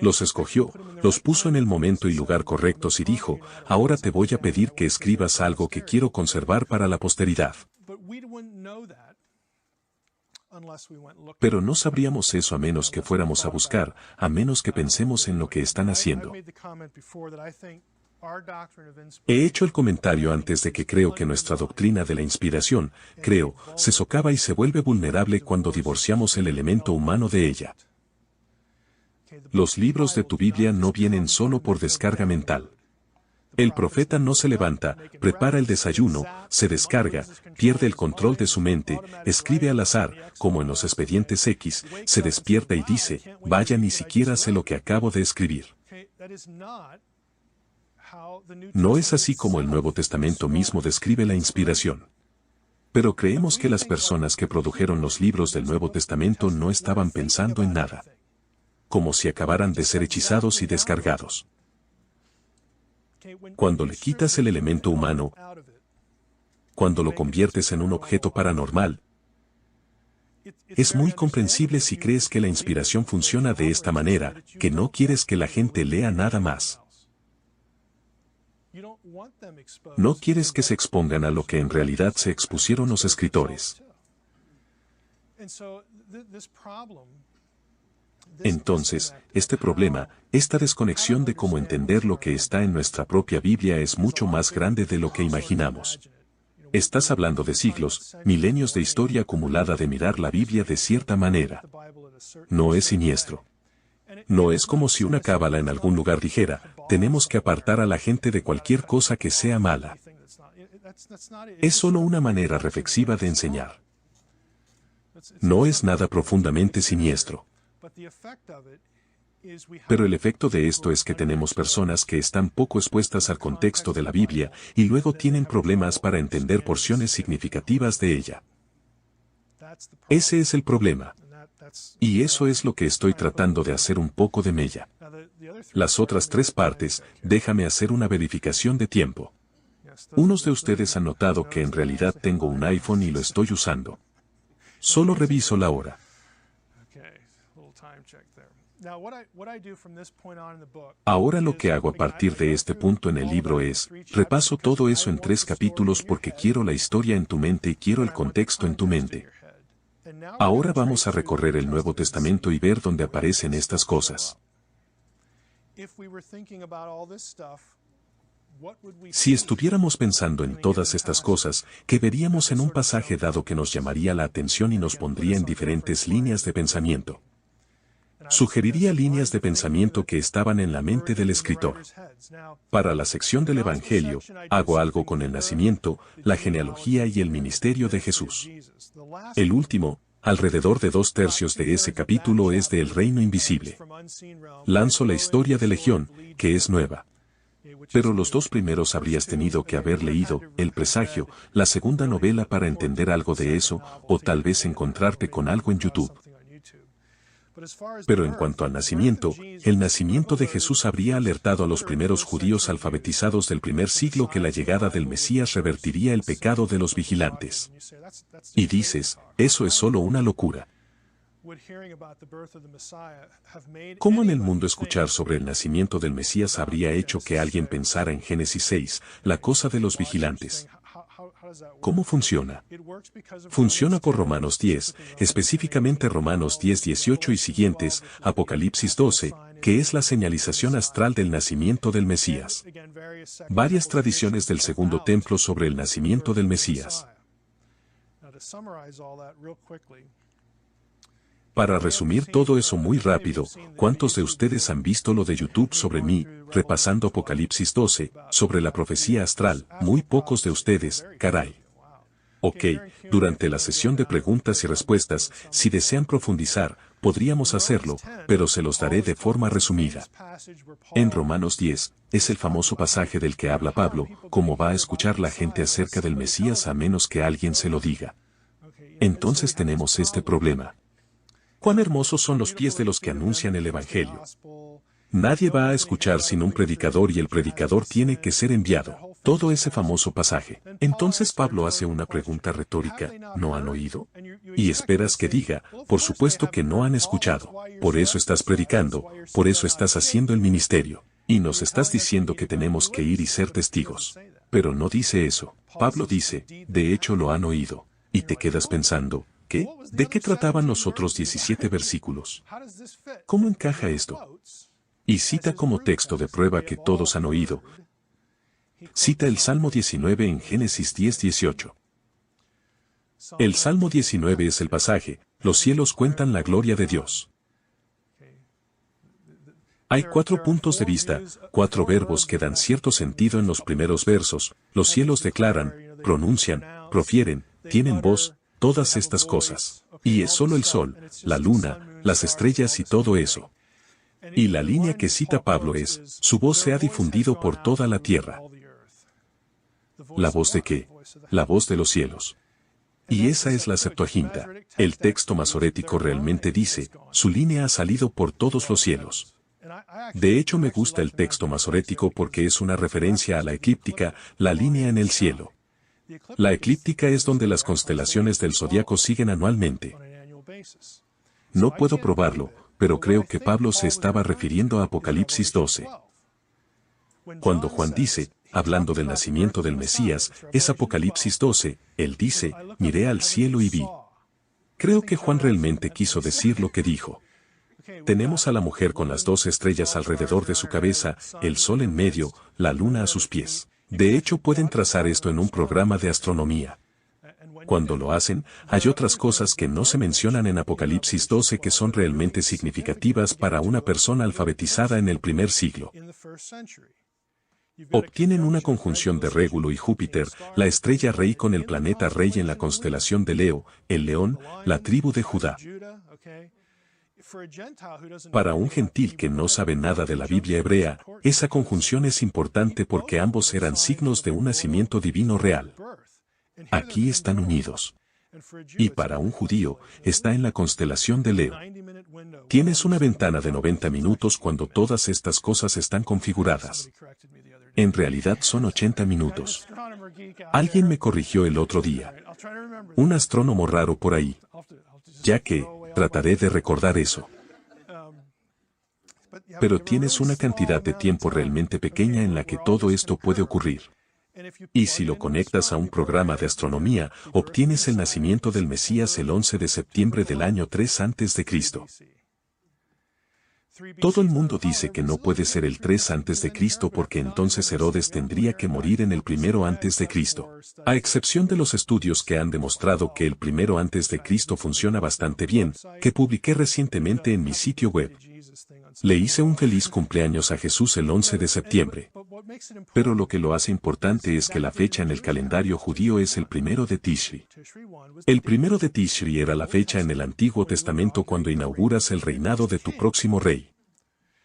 Los escogió, los puso en el momento y lugar correctos y dijo, ahora te voy a pedir que escribas algo que quiero conservar para la posteridad. Pero no sabríamos eso a menos que fuéramos a buscar, a menos que pensemos en lo que están haciendo. He hecho el comentario antes de que creo que nuestra doctrina de la inspiración, se socava y se vuelve vulnerable cuando divorciamos el elemento humano de ella. Los libros de tu Biblia no vienen solo por descarga mental. El profeta no se levanta, prepara el desayuno, se descarga, pierde el control de su mente, escribe al azar, como en los expedientes X, se despierta y dice, vaya, ni siquiera sé lo que acabo de escribir. No es así como el Nuevo Testamento mismo describe la inspiración. Pero creemos que las personas que produjeron los libros del Nuevo Testamento no estaban pensando en nada. Como si acabaran de ser hechizados y descargados. Cuando le quitas el elemento humano, cuando lo conviertes en un objeto paranormal, es muy comprensible si crees que la inspiración funciona de esta manera, que no quieres que la gente lea nada más. No quieres que se expongan a lo que en realidad se expusieron los escritores. Entonces, este problema, esta desconexión de cómo entender lo que está en nuestra propia Biblia es mucho más grande de lo que imaginamos. Estás hablando de siglos, milenios de historia acumulada de mirar la Biblia de cierta manera. No es siniestro. No es como si una cábala en algún lugar dijera, tenemos que apartar a la gente de cualquier cosa que sea mala. Es solo una manera reflexiva de enseñar. No es nada profundamente siniestro. Pero el efecto de esto es que tenemos personas que están poco expuestas al contexto de la Biblia y luego tienen problemas para entender porciones significativas de ella. Ese es el problema. Y eso es lo que estoy tratando de hacer un poco de mella. Las otras tres partes, déjame hacer una verificación de tiempo. Unos de ustedes han notado que en realidad tengo un iPhone y lo estoy usando. Solo reviso la hora. Ahora lo que hago a partir de este punto en el libro es, repaso todo eso en 3 capítulos porque quiero la historia en tu mente y quiero el contexto en tu mente. Ahora vamos a recorrer el Nuevo Testamento y ver dónde aparecen estas cosas. Si estuviéramos pensando en todas estas cosas, ¿qué veríamos en un pasaje dado que nos llamaría la atención y nos pondría en diferentes líneas de pensamiento? Sugeriría líneas de pensamiento que estaban en la mente del escritor. Para la sección del Evangelio, hago algo con el nacimiento, la genealogía y el ministerio de Jesús. El último, alrededor de 2/3 de ese capítulo es del reino invisible. Lanzo la historia de Legión, que es nueva. Pero los 2 primeros habrías tenido que haber leído El presagio, la segunda novela para entender algo de eso, o tal vez encontrarte con algo en YouTube. Pero en cuanto al nacimiento, el nacimiento de Jesús habría alertado a los primeros judíos alfabetizados del primer siglo que la llegada del Mesías revertiría el pecado de los vigilantes. Y dices, eso es solo una locura. ¿Cómo en el mundo escuchar sobre el nacimiento del Mesías habría hecho que alguien pensara en Génesis 6, la cosa de los vigilantes? ¿Cómo funciona? Funciona por Romanos 10, específicamente Romanos 10:18 y siguientes, Apocalipsis 12, que es la señalización astral del nacimiento del Mesías. Varias tradiciones del Segundo Templo sobre el nacimiento del Mesías. Para resumir todo eso muy rápido, ¿cuántos de ustedes han visto lo de YouTube sobre mí, repasando Apocalipsis 12, sobre la profecía astral? Muy pocos de ustedes, caray. Ok, durante la sesión de preguntas y respuestas, si desean profundizar, podríamos hacerlo, pero se los daré de forma resumida. En Romanos 10, es el famoso pasaje del que habla Pablo, cómo va a escuchar la gente acerca del Mesías a menos que alguien se lo diga. Entonces tenemos este problema. Cuán hermosos son los pies de los que anuncian el Evangelio. Nadie va a escuchar sin un predicador y el predicador tiene que ser enviado. Todo ese famoso pasaje. Entonces Pablo hace una pregunta retórica, ¿no han oído? Y esperas que diga, por supuesto que no han escuchado. Por eso estás predicando, por eso estás haciendo el ministerio. Y nos estás diciendo que tenemos que ir y ser testigos. Pero no dice eso. Pablo dice, de hecho lo han oído. Y te quedas pensando, ¿qué? ¿De qué trataban los otros 17 versículos? ¿Cómo encaja esto? Y cita como texto de prueba que todos han oído. Cita el Salmo 19 en Génesis 10:18. El Salmo 19 es el pasaje, los cielos cuentan la gloria de Dios. Hay 4 puntos de vista, 4 verbos que dan cierto sentido en los primeros versos, los cielos declaran, pronuncian, profieren, tienen voz, todas estas cosas. Y es solo el sol, la luna, las estrellas y todo eso. Y la línea que cita Pablo es, su voz se ha difundido por toda la tierra. ¿La voz de qué? La voz de los cielos. Y esa es la Septuaginta. El texto masorético realmente dice, su línea ha salido por todos los cielos. De hecho me gusta el texto masorético porque es una referencia a la eclíptica, la línea en el cielo. La eclíptica es donde las constelaciones del zodiaco siguen anualmente. No puedo probarlo, pero creo que Pablo se estaba refiriendo a Apocalipsis 12. Cuando Juan dice, hablando del nacimiento del Mesías, es Apocalipsis 12, él dice, miré al cielo y vi. Creo que Juan realmente quiso decir lo que dijo. Tenemos a la mujer con las 2 estrellas alrededor de su cabeza, el sol en medio, la luna a sus pies. De hecho pueden trazar esto en un programa de astronomía. Cuando lo hacen, hay otras cosas que no se mencionan en Apocalipsis 12 que son realmente significativas para una persona alfabetizada en el primer siglo. Obtienen una conjunción de Régulo y Júpiter, la estrella rey con el planeta rey en la constelación de Leo, el león, la tribu de Judá. Para un gentil que no sabe nada de la Biblia hebrea, esa conjunción es importante porque ambos eran signos de un nacimiento divino real. Aquí están unidos. Y para un judío, está en la constelación de Leo. Tienes una ventana de 90 minutos cuando todas estas cosas están configuradas. En realidad son 80 minutos. Alguien me corrigió el otro día. Un astrónomo raro por ahí. Ya que, trataré de recordar eso. Pero tienes una cantidad de tiempo realmente pequeña en la que todo esto puede ocurrir. Y si lo conectas a un programa de astronomía, obtienes el nacimiento del Mesías el 11 de septiembre del año 3 a.C. Todo el mundo dice que no puede ser el 3 a.C. porque entonces Herodes tendría que morir en el 1 a.C. A excepción de los estudios que han demostrado que el 1 a.C. funciona bastante bien, que publiqué recientemente en mi sitio web. Le hice un feliz cumpleaños a Jesús el 11 de septiembre. Pero lo que lo hace importante es que la fecha en el calendario judío es el 1 de Tishri. El 1 de Tishri era la fecha en el Antiguo Testamento cuando inauguras el reinado de tu próximo rey.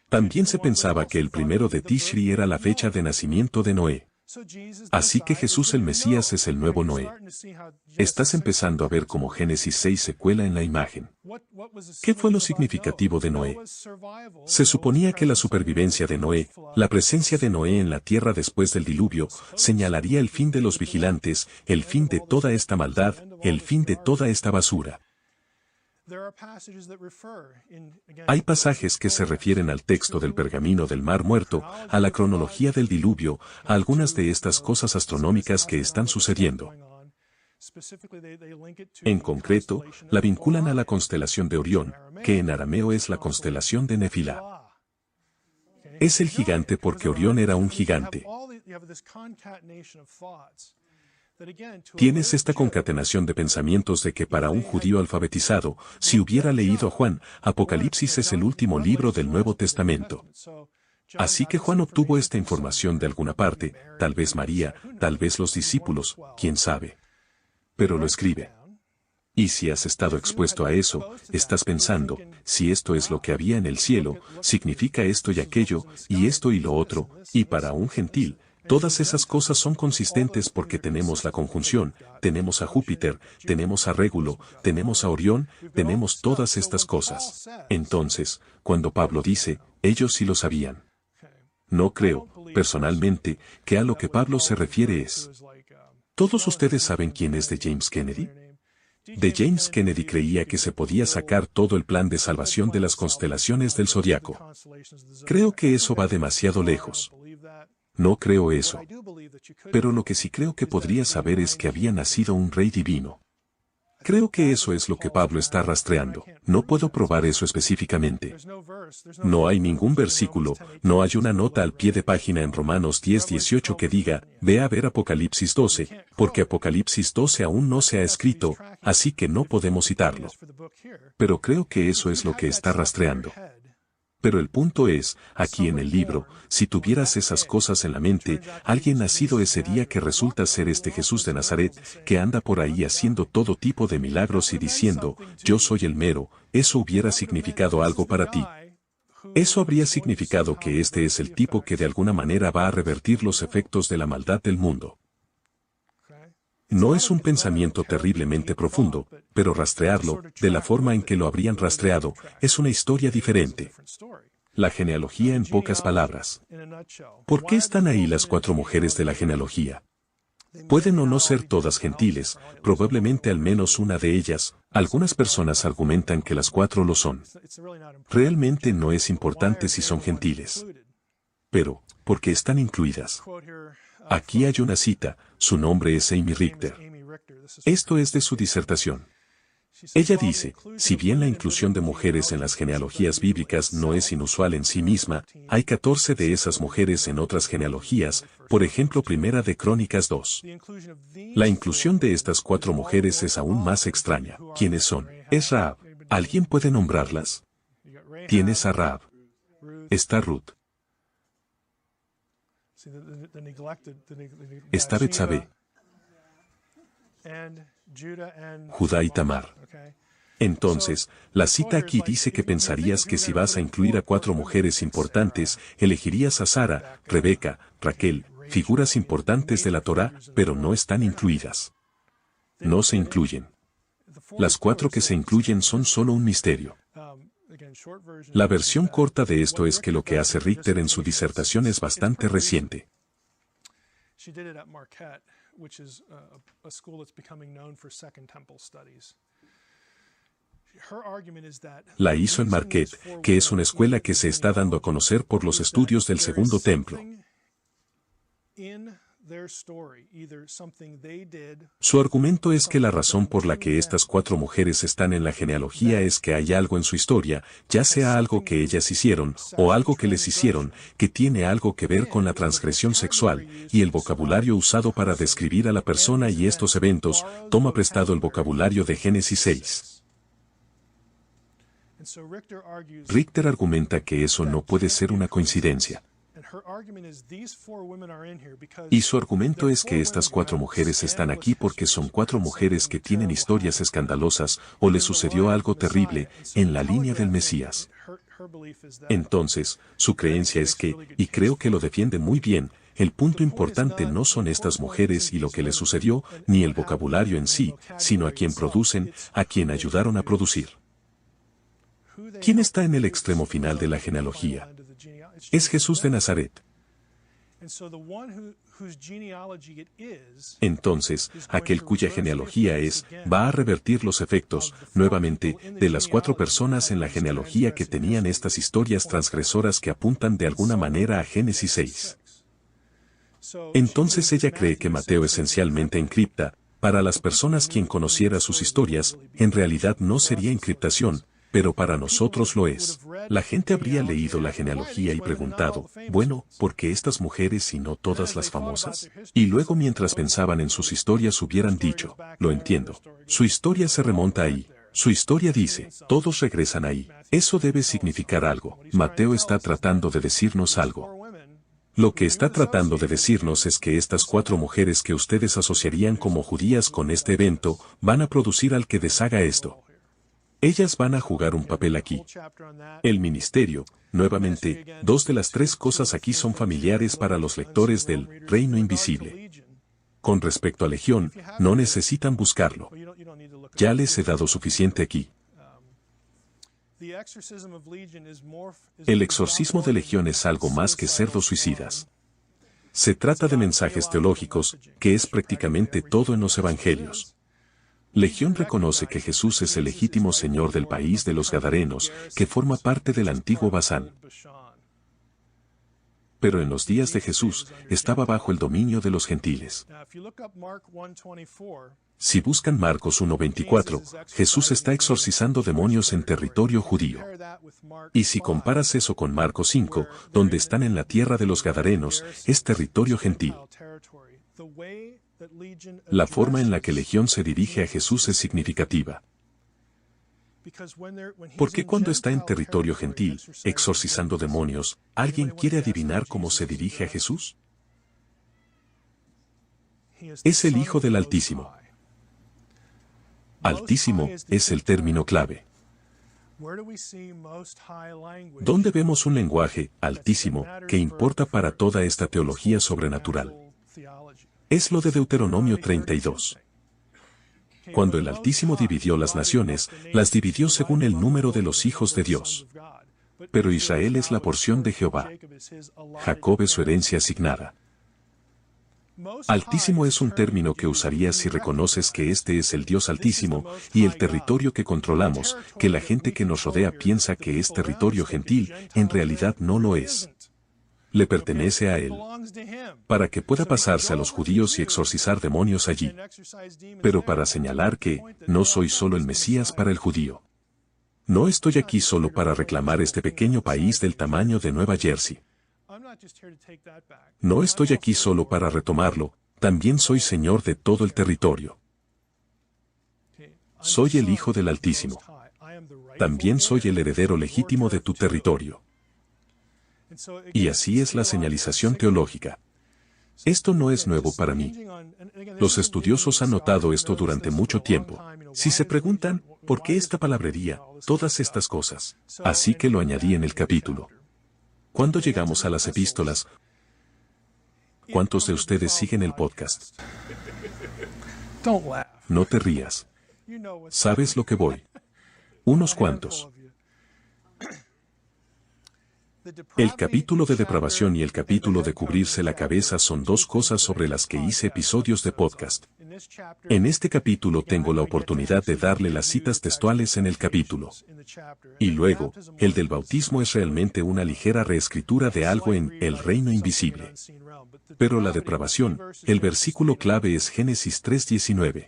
También se pensaba que el 1 de Tishri era la fecha de nacimiento de Noé. Así que Jesús el Mesías es el nuevo Noé. Estás empezando a ver cómo Génesis 6 se cuela en la imagen. ¿Qué fue lo significativo de Noé? Se suponía que la supervivencia de Noé, la presencia de Noé en la tierra después del diluvio, señalaría el fin de los vigilantes, el fin de toda esta maldad, el fin de toda esta basura. Hay pasajes que se refieren al texto del pergamino del Mar Muerto, a la cronología del diluvio, a algunas de estas cosas astronómicas que están sucediendo. En concreto, la vinculan a la constelación de Orión, que en arameo es la constelación de Nefilá. Es el gigante porque Orión era un gigante. Tienes esta concatenación de pensamientos de que para un judío alfabetizado, si hubiera leído a Juan, Apocalipsis es el último libro del Nuevo Testamento. Así que Juan obtuvo esta información de alguna parte, tal vez María, tal vez los discípulos, quién sabe. Pero lo escribe. Y si has estado expuesto a eso, estás pensando, si esto es lo que había en el cielo, significa esto y aquello, y esto y lo otro, y para un gentil, todas esas cosas son consistentes porque tenemos la conjunción, tenemos a Júpiter, tenemos a Régulo, tenemos a Orión, tenemos todas estas cosas. Entonces, cuando Pablo dice, ellos sí lo sabían. No creo, personalmente, que a lo que Pablo se refiere es. ¿Todos ustedes saben quién es de James Kennedy? De James Kennedy creía que se podía sacar todo el plan de salvación de las constelaciones del zodiaco. Creo que eso va demasiado lejos. No creo eso. Pero lo que sí creo que podría saber es que había nacido un rey divino. Creo que eso es lo que Pablo está rastreando. No puedo probar eso específicamente. No hay ningún versículo, no hay una nota al pie de página en Romanos 10:18 que diga, ve a ver Apocalipsis 12, porque Apocalipsis 12 aún no se ha escrito, así que no podemos citarlo. Pero creo que eso es lo que está rastreando. Pero el punto es, aquí en el libro, si tuvieras esas cosas en la mente, alguien nacido ese día que resulta ser este Jesús de Nazaret, que anda por ahí haciendo todo tipo de milagros y diciendo, yo soy el mero, eso hubiera significado algo para ti. Eso habría significado que este es el tipo que de alguna manera va a revertir los efectos de la maldad del mundo. No es un pensamiento terriblemente profundo, pero rastrearlo, de la forma en que lo habrían rastreado, es una historia diferente. La genealogía en pocas palabras. ¿Por qué están ahí las 4 mujeres de la genealogía? Pueden o no ser todas gentiles, probablemente al menos una de ellas, algunas personas argumentan que las 4 lo son. Realmente no es importante si son gentiles. Pero, ¿por qué están incluidas? Aquí hay una cita, su nombre es Amy Richter. Esto es de su disertación. Ella dice, si bien la inclusión de mujeres en las genealogías bíblicas no es inusual en sí misma, hay 14 de esas mujeres en otras genealogías, por ejemplo Primera de Crónicas 2. La inclusión de estas 4 mujeres es aún más extraña. ¿Quiénes son? Es Rahab. ¿Alguien puede nombrarlas? Tienes a Rahab. Está Ruth. Está Betsabé. Judá y Tamar. Entonces, la cita aquí dice que pensarías que si vas a incluir a 4 mujeres importantes, elegirías a Sara, Rebeca, Raquel, figuras importantes de la Torá, pero no están incluidas. No se incluyen. Las 4 que se incluyen son solo un misterio. La versión corta de esto es que lo que hace Richter en su disertación es bastante reciente. Which is a school that's becoming known for Second Temple studies. La hizo en Marquette, que es una escuela que se está dando a conocer por los estudios del Segundo Templo. Su argumento es que la razón por la que estas 4 mujeres están en la genealogía es que hay algo en su historia, ya sea algo que ellas hicieron, o algo que les hicieron, que tiene algo que ver con la transgresión sexual, y el vocabulario usado para describir a la persona y estos eventos, toma prestado el vocabulario de Génesis 6. Richter argumenta que eso no puede ser una coincidencia. Y su argumento es que estas 4 mujeres están aquí porque son 4 mujeres que tienen historias escandalosas o les sucedió algo terrible en la línea del Mesías. Entonces, su creencia es que, y creo que lo defiende muy bien, el punto importante no son estas mujeres y lo que les sucedió, ni el vocabulario en sí, sino a quien producen, a quien ayudaron a producir. ¿Quién está en el extremo final de la genealogía? Es Jesús de Nazaret. Entonces, aquel cuya genealogía va a revertir los efectos, nuevamente, de las 4 personas en la genealogía que tenían estas historias transgresoras que apuntan de alguna manera a Génesis 6. Entonces ella cree que Mateo esencialmente encripta, para las personas quien conociera sus historias, en realidad no sería encriptación, pero para nosotros lo es. La gente habría leído la genealogía y preguntado, bueno, ¿por qué estas mujeres y no todas las famosas? Y luego mientras pensaban en sus historias hubieran dicho, lo entiendo. Su historia se remonta ahí. Su historia dice, todos regresan ahí. Eso debe significar algo. Mateo está tratando de decirnos algo. Lo que está tratando de decirnos es que estas 4 mujeres que ustedes asociarían como judías con este evento, van a producir al que deshaga esto. Ellas van a jugar un papel aquí. El ministerio, nuevamente, 2 de las 3 cosas aquí son familiares para los lectores del Reino Invisible. Con respecto a Legión, no necesitan buscarlo. Ya les he dado suficiente aquí. El exorcismo de Legión es algo más que cerdos suicidas. Se trata de mensajes teológicos, que es prácticamente todo en los evangelios. Legión reconoce que Jesús es el legítimo señor del país de los Gadarenos, que forma parte del antiguo Basán. Pero en los días de Jesús, estaba bajo el dominio de los gentiles. Si buscan Marcos 1:24, Jesús está exorcizando demonios en territorio judío. Y si comparas eso con Marcos 5, donde están en la tierra de los Gadarenos, es territorio gentil. La forma en la que Legión se dirige a Jesús es significativa. Porque cuando está en territorio gentil, exorcizando demonios, ¿alguien quiere adivinar cómo se dirige a Jesús? Es el Hijo del Altísimo. Altísimo es el término clave. ¿Dónde vemos un lenguaje altísimo que importa para toda esta teología sobrenatural? Es lo de Deuteronomio 32. Cuando el Altísimo dividió las naciones, las dividió según el número de los hijos de Dios. Pero Israel es la porción de Jehová. Jacob es su herencia asignada. Altísimo es un término que usarías si reconoces que este es el Dios Altísimo, y el territorio que controlamos, que la gente que nos rodea piensa que es territorio gentil, en realidad no lo es. le pertenece a él, para que pueda pasarse a los judíos y exorcizar demonios allí. Pero para señalar que, no soy solo el Mesías para el judío. No estoy aquí solo para reclamar este pequeño país del tamaño de Nueva Jersey. No estoy aquí solo para retomarlo, también soy señor de todo el territorio. Soy el Hijo del Altísimo. También soy el heredero legítimo de tu territorio. Y así es la señalización teológica. Esto no es nuevo para mí. Los estudiosos han notado esto durante mucho tiempo. Si se preguntan, ¿por qué esta palabrería, todas estas cosas? Así que lo añadí en el capítulo. Cuando llegamos a las epístolas, ¿cuántos de ustedes siguen el podcast? No te rías. ¿Sabes lo que voy? Unos cuantos. El capítulo de depravación y el capítulo de cubrirse la cabeza son dos cosas sobre las que hice episodios de podcast. En este capítulo tengo la oportunidad de darle las citas textuales en el capítulo. Y luego, el del bautismo es realmente una ligera reescritura de algo en el reino invisible. Pero la depravación, el versículo clave es Génesis 3:19.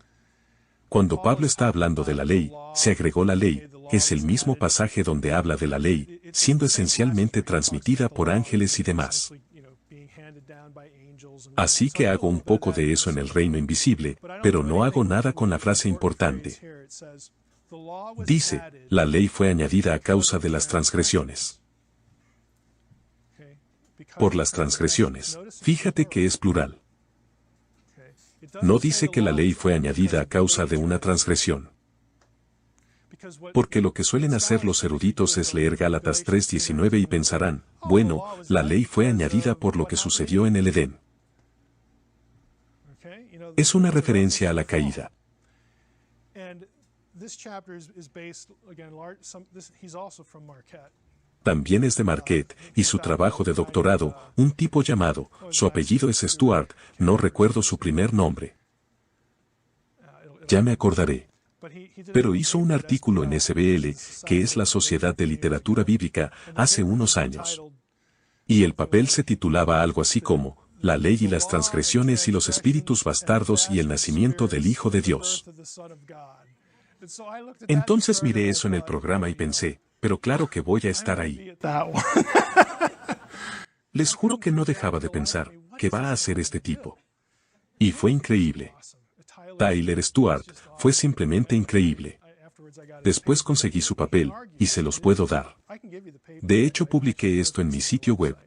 Cuando Pablo está hablando de la ley, se agregó la ley, es el mismo pasaje donde habla de la ley, siendo esencialmente transmitida por ángeles y demás. Así que hago un poco de eso en el reino invisible, pero no hago nada con la frase importante. Dice, la ley fue añadida a causa de las transgresiones. Por las transgresiones. Fíjate que es plural. No dice que la ley fue añadida a causa de una transgresión. Porque lo que suelen hacer los eruditos es leer Gálatas 3:19 y pensarán, bueno, la ley fue añadida por lo que sucedió en el Edén. Es una referencia a la caída. También es de Marquette, y su trabajo de doctorado, un tipo llamado, su apellido es Stuart, no recuerdo su primer nombre. Ya me acordaré. Pero hizo un artículo en SBL, que es la Sociedad de Literatura Bíblica, hace unos años. Y el papel se titulaba algo así como, La ley y las transgresiones y los espíritus bastardos y el nacimiento del Hijo de Dios. Entonces miré eso en el programa y pensé, pero claro que voy a estar ahí. Les juro que no dejaba de pensar, ¿qué va a hacer este tipo? Y fue increíble. Tyler Stewart, fue simplemente increíble. Después conseguí su papel, y se los puedo dar. De hecho publiqué esto en mi sitio web.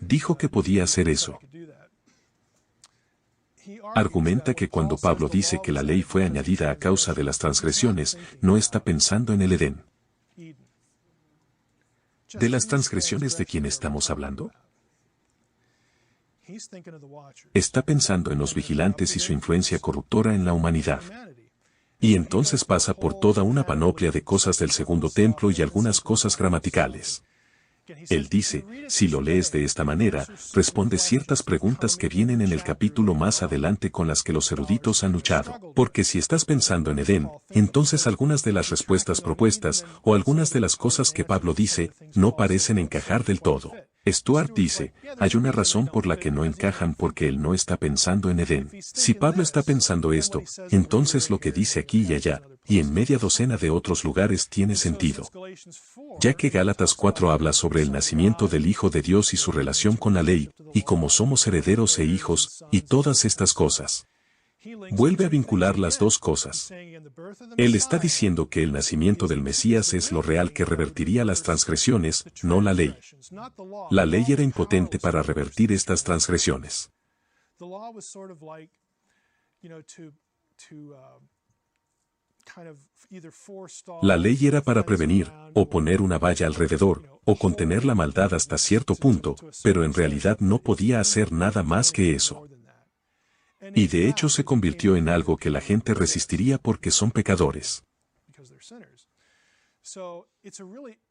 Dijo que podía hacer eso. Argumenta que cuando Pablo dice que la ley fue añadida a causa de las transgresiones, no está pensando en el Edén. ¿De las transgresiones de quién estamos hablando? Está pensando en los vigilantes y su influencia corruptora en la humanidad. Y entonces pasa por toda una panoplia de cosas del segundo templo y algunas cosas gramaticales. Él dice, si lo lees de esta manera, responde ciertas preguntas que vienen en el capítulo más adelante con las que los eruditos han luchado. Porque si estás pensando en Edén, entonces algunas de las respuestas propuestas, o algunas de las cosas que Pablo dice, no parecen encajar del todo. Stuart dice, hay una razón por la que no encajan porque él no está pensando en Edén. Si Pablo está pensando esto, entonces lo que dice aquí y allá, y en media docena de otros lugares tiene sentido. Ya que Gálatas 4 habla sobre el nacimiento del Hijo de Dios y su relación con la ley, y cómo somos herederos e hijos, y todas estas cosas. Vuelve a vincular las dos cosas. Él está diciendo que el nacimiento del Mesías es lo real que revertiría las transgresiones, no la ley. La ley era impotente para revertir estas transgresiones. La ley era para prevenir, o poner una valla alrededor, o contener la maldad hasta cierto punto, pero en realidad no podía hacer nada más que eso. Y de hecho se convirtió en algo que la gente resistiría porque son pecadores.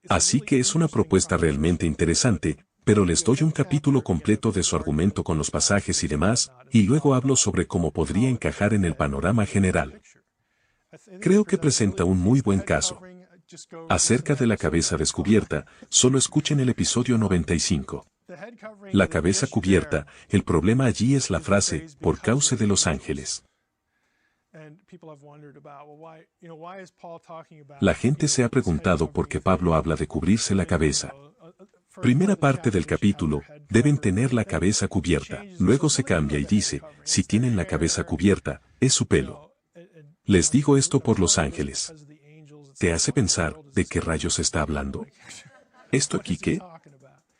Así que es una propuesta realmente interesante, pero les doy un capítulo completo de su argumento con los pasajes y demás, y luego hablo sobre cómo podría encajar en el panorama general. Creo que presenta un muy buen caso. Acerca de la cabeza descubierta, solo escuchen el episodio 95. La cabeza cubierta, el problema allí es la frase, por causa de los ángeles. La gente se ha preguntado por qué Pablo habla de cubrirse la cabeza. Primera parte del capítulo, deben tener la cabeza cubierta. Luego se cambia y dice, si tienen la cabeza cubierta, es su pelo. Les digo esto por los ángeles. ¿Te hace pensar de qué rayos está hablando? ¿Esto aquí qué?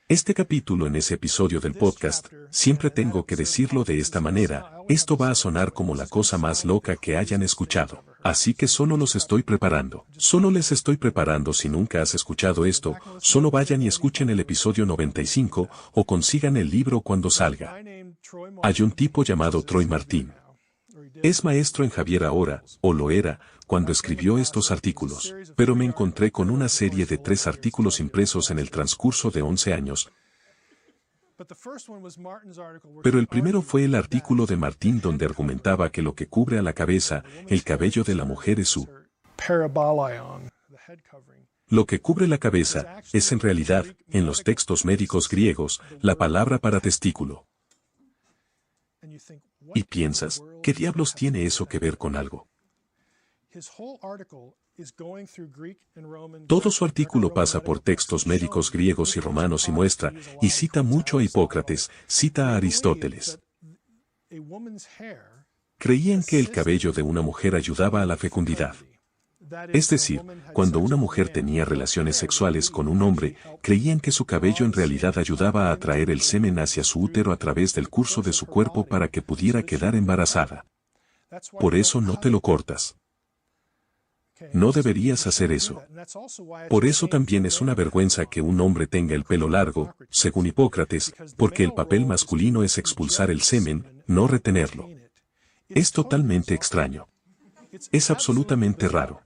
Este capítulo en ese episodio del podcast, siempre tengo que decirlo de esta manera, esto va a sonar como la cosa más loca que hayan escuchado. Así que solo los estoy preparando. Solo les estoy preparando si nunca has escuchado esto, solo vayan y escuchen el episodio 95 o consigan el libro cuando salga. Hay un tipo llamado Troy Martin. Es maestro en Javier ahora, o lo era, cuando escribió estos artículos, pero me encontré con una serie de 3 artículos impresos en el transcurso de 11 años. Pero el primero fue el artículo de Martín donde argumentaba que lo que cubre a la cabeza, el cabello de la mujer es su. Lo que cubre la cabeza, es en realidad, en los textos médicos griegos, la palabra para testículo. Y piensas, ¿qué diablos tiene eso que ver con algo? Todo su artículo pasa por textos médicos griegos y romanos y muestra, y cita mucho a Hipócrates, cita a Aristóteles. Creían que el cabello de una mujer ayudaba a la fecundidad. Es decir, cuando una mujer tenía relaciones sexuales con un hombre, creían que su cabello en realidad ayudaba a atraer el semen hacia su útero a través del curso de su cuerpo para que pudiera quedar embarazada. Por eso no te lo cortas. No deberías hacer eso. Por eso también es una vergüenza que un hombre tenga el pelo largo, según Hipócrates, porque el papel masculino es expulsar el semen, no retenerlo. Es totalmente extraño. Es absolutamente raro.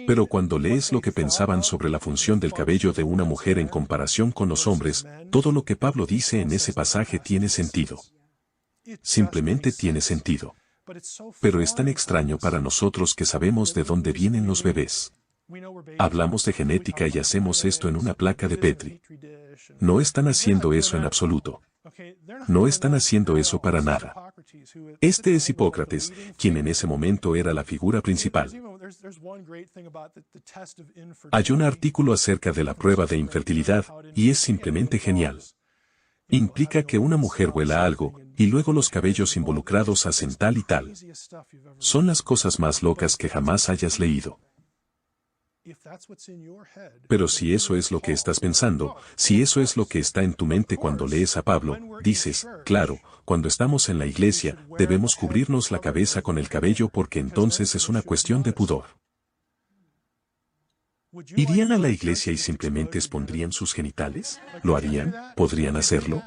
Pero cuando lees lo que pensaban sobre la función del cabello de una mujer en comparación con los hombres, todo lo que Pablo dice en ese pasaje tiene sentido. Simplemente tiene sentido. Pero es tan extraño para nosotros que sabemos de dónde vienen los bebés. Hablamos de genética y hacemos esto en una placa de Petri. No están haciendo eso en absoluto. No están haciendo eso para nada. Este es Hipócrates, quien en ese momento era la figura principal. Hay un artículo acerca de la prueba de infertilidad, y es simplemente genial. Implica que una mujer huela algo, y luego los cabellos involucrados hacen tal y tal. Son las cosas más locas que jamás hayas leído. Pero si eso es lo que estás pensando, si eso es lo que está en tu mente cuando lees a Pablo, dices, claro, cuando estamos en la iglesia, debemos cubrirnos la cabeza con el cabello porque entonces es una cuestión de pudor. ¿Irían a la iglesia y simplemente expondrían sus genitales? ¿Lo harían? ¿Podrían hacerlo?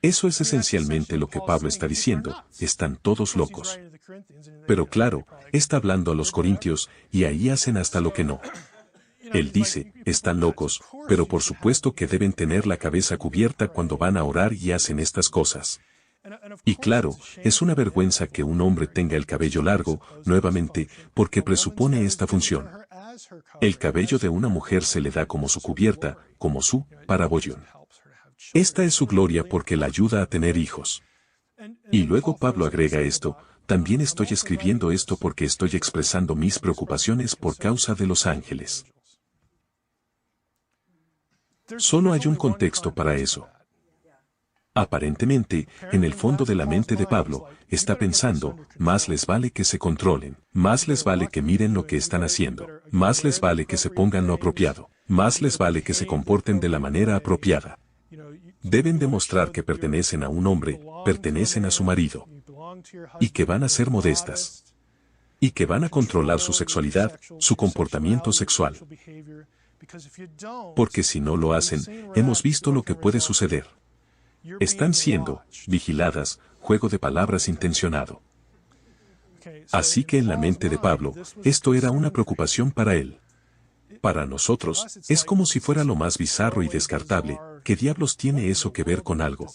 Eso es esencialmente lo que Pablo está diciendo, están todos locos. Pero claro, está hablando a los corintios, y ahí hacen hasta lo que no. Él dice, están locos, pero por supuesto que deben tener la cabeza cubierta cuando van a orar y hacen estas cosas. Y claro, es una vergüenza que un hombre tenga el cabello largo, nuevamente, porque presupone esta función. El cabello de una mujer se le da como su cubierta, como su parabollón. Esta es su gloria porque la ayuda a tener hijos. Y luego Pablo agrega esto, también estoy escribiendo esto porque estoy expresando mis preocupaciones por causa de los ángeles. Solo hay un contexto para eso. Aparentemente, en el fondo de la mente de Pablo, está pensando, más les vale que se controlen, más les vale que miren lo que están haciendo, más les vale que se pongan lo apropiado, más les vale que se comporten de la manera apropiada. Deben demostrar que pertenecen a un hombre, pertenecen a su marido, y que van a ser modestas, y que van a controlar su sexualidad, su comportamiento sexual. Porque si no lo hacen, hemos visto lo que puede suceder. Están siendo vigiladas, juego de palabras intencionado. Así que en la mente de Pablo, esto era una preocupación para él. Para nosotros, es como si fuera lo más bizarro y descartable, ¿qué diablos tiene eso que ver con algo?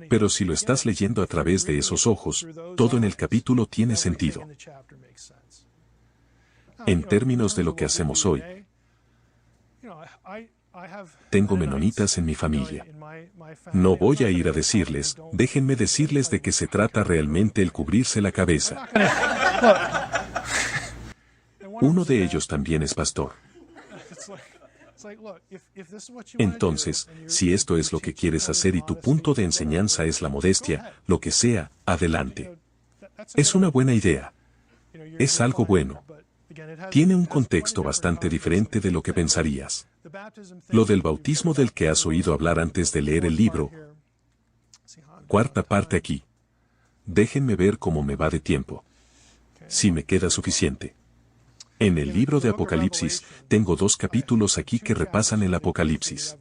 Pero si lo estás leyendo a través de esos ojos, todo en el capítulo tiene sentido. En términos de lo que hacemos hoy, Tengo menonitas en mi familia. No voy a ir a decirles, déjenme decirles de qué se trata realmente el cubrirse la cabeza. Uno de ellos también es pastor. Entonces, si esto es lo que quieres hacer y tu punto de enseñanza es la modestia, lo que sea, adelante. Es una buena idea. Es algo bueno. Tiene un contexto bastante diferente de lo que pensarías. Lo del bautismo del que has oído hablar antes de leer el libro. Cuarta parte aquí. Déjenme ver cómo me va de tiempo. Si me queda suficiente. En el libro de Apocalipsis, tengo 2 capítulos aquí que repasan el Apocalipsis.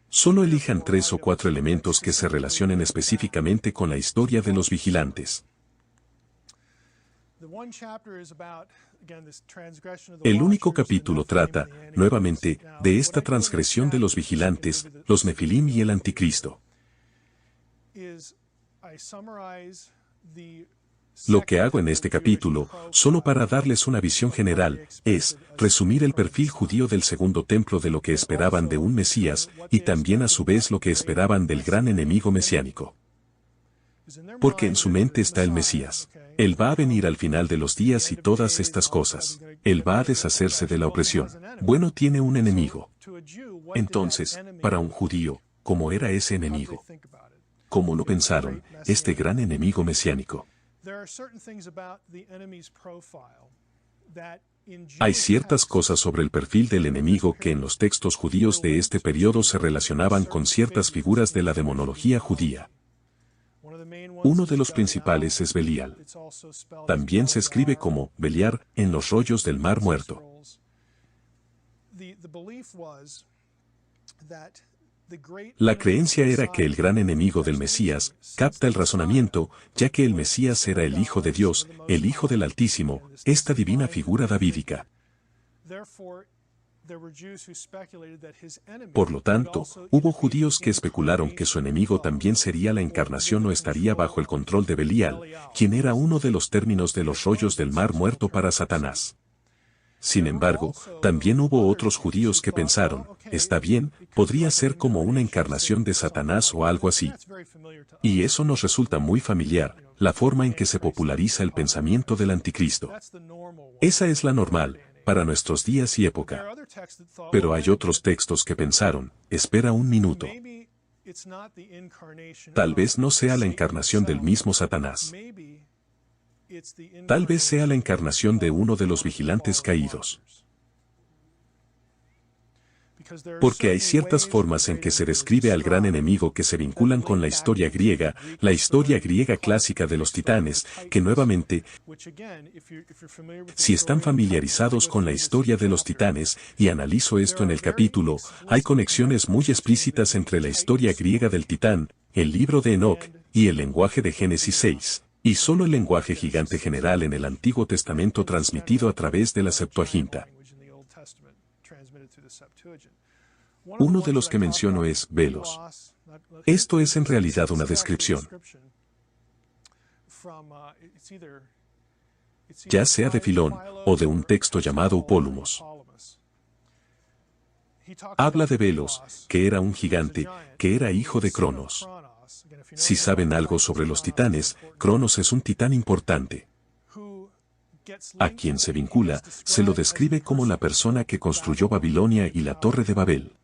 Solo elijan 3 o 4 elementos que se relacionen específicamente con la historia de los vigilantes. El único capítulo trata, nuevamente, de esta transgresión de los vigilantes, los Nefilim y el Anticristo. Lo que hago en este capítulo, solo para darles una visión general, es resumir el perfil judío del segundo templo de lo que esperaban de un Mesías, y también a su vez lo que esperaban del gran enemigo mesiánico. Porque en su mente está el Mesías. Él va a venir al final de los días y todas estas cosas. Él va a deshacerse de la opresión. Bueno, tiene un enemigo. Entonces, para un judío, ¿cómo era ese enemigo? ¿Cómo lo pensaron, este gran enemigo mesiánico? Hay ciertas cosas sobre el perfil del enemigo que en los textos judíos de este periodo se relacionaban con ciertas figuras de la demonología judía. Uno de los principales es Belial. También se escribe como Beliar en los rollos del Mar Muerto. La creencia era que el gran enemigo del Mesías capta el razonamiento, ya que el Mesías era el Hijo de Dios, el Hijo del Altísimo, esta divina figura davídica. Por lo tanto, hubo judíos que especularon que su enemigo también sería la encarnación o estaría bajo el control de Belial, quien era uno de los términos de los rollos del Mar Muerto para Satanás. Sin embargo, también hubo otros judíos que pensaron, está bien, podría ser como una encarnación de Satanás o algo así. Y eso nos resulta muy familiar, la forma en que se populariza el pensamiento del anticristo. Esa es la normal, para nuestros días y época. Pero hay otros textos que pensaron, espera un minuto. Tal vez no sea la encarnación del mismo Satanás. Tal vez sea la encarnación de uno de los vigilantes caídos. Porque hay ciertas formas en que se describe al gran enemigo que se vinculan con la historia griega clásica de los titanes, que nuevamente, si están familiarizados con la historia de los titanes, y analizo esto en el capítulo, hay conexiones muy explícitas entre la historia griega del titán, el libro de Enoc, y el lenguaje de Génesis 6. Y solo el lenguaje gigante general en el Antiguo Testamento transmitido a través de la Septuaginta. Uno de los que menciono es velos. Esto es en realidad una descripción. Ya sea de Filón, o de un texto llamado Upólumos. Habla de Velos, que era un gigante, que era hijo de Cronos. Si saben algo sobre los titanes, Cronos es un titán importante. A quien se vincula, se lo describe como la persona que construyó Babilonia y la Torre de Babel.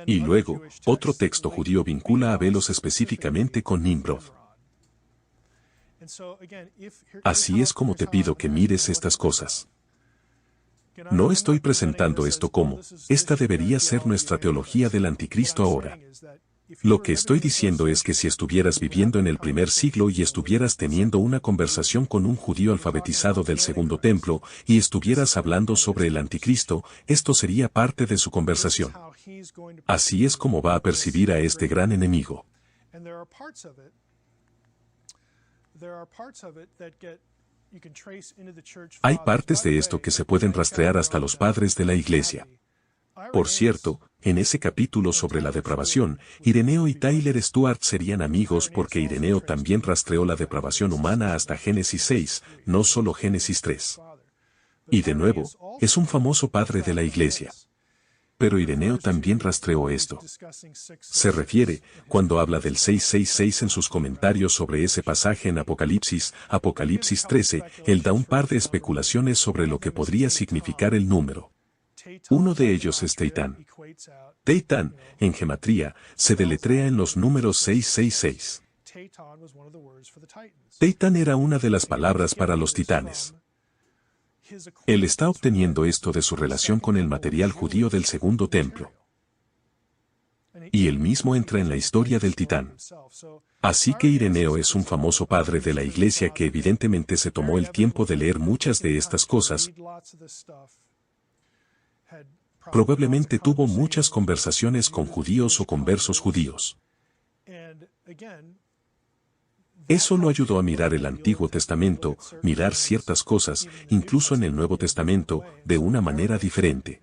Y luego, otro texto judío vincula a Velos específicamente con Nimrod. Así es como te pido que mires estas cosas. No estoy presentando esto como, esta debería ser nuestra teología del anticristo ahora. Lo que estoy diciendo es que si estuvieras viviendo en el primer siglo y estuvieras teniendo una conversación con un judío alfabetizado del segundo templo, y estuvieras hablando sobre el anticristo, esto sería parte de su conversación. Así es como va a percibir a este gran enemigo. Hay partes de esto que se pueden rastrear hasta los padres de la Iglesia. Por cierto, en ese capítulo sobre la depravación, Ireneo y Tyler Stuart serían amigos porque Ireneo también rastreó la depravación humana hasta Génesis 6, no solo Génesis 3. Y de nuevo, es un famoso padre de la Iglesia. Pero Ireneo también rastreó esto. Se refiere, cuando habla del 666 en sus comentarios sobre ese pasaje en Apocalipsis 13, él da un par de especulaciones sobre lo que podría significar el número. Uno de ellos es Teitán. Teitán, en gematría, se deletrea en los números 666. Teitán era una de las palabras para los titanes. Él está obteniendo esto de su relación con el material judío del segundo templo. Y él mismo entra en la historia del titán. Así que Ireneo es un famoso padre de la Iglesia que evidentemente se tomó el tiempo de leer muchas de estas cosas. Probablemente tuvo muchas conversaciones con judíos o conversos judíos. Eso lo ayudó a mirar el Antiguo Testamento, mirar ciertas cosas, incluso en el Nuevo Testamento, de una manera diferente.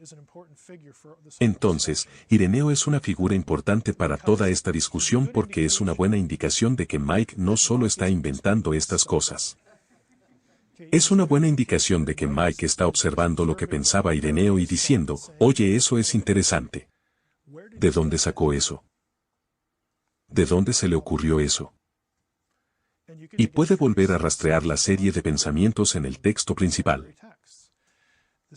Entonces, Ireneo es una figura importante para toda esta discusión porque es una buena indicación de que Mike no solo está inventando estas cosas. Es una buena indicación de que Mike está observando lo que pensaba Ireneo y diciendo, oye, eso es interesante. ¿De dónde sacó eso? ¿De dónde se le ocurrió eso? Y puede volver a rastrear la serie de pensamientos en el texto principal.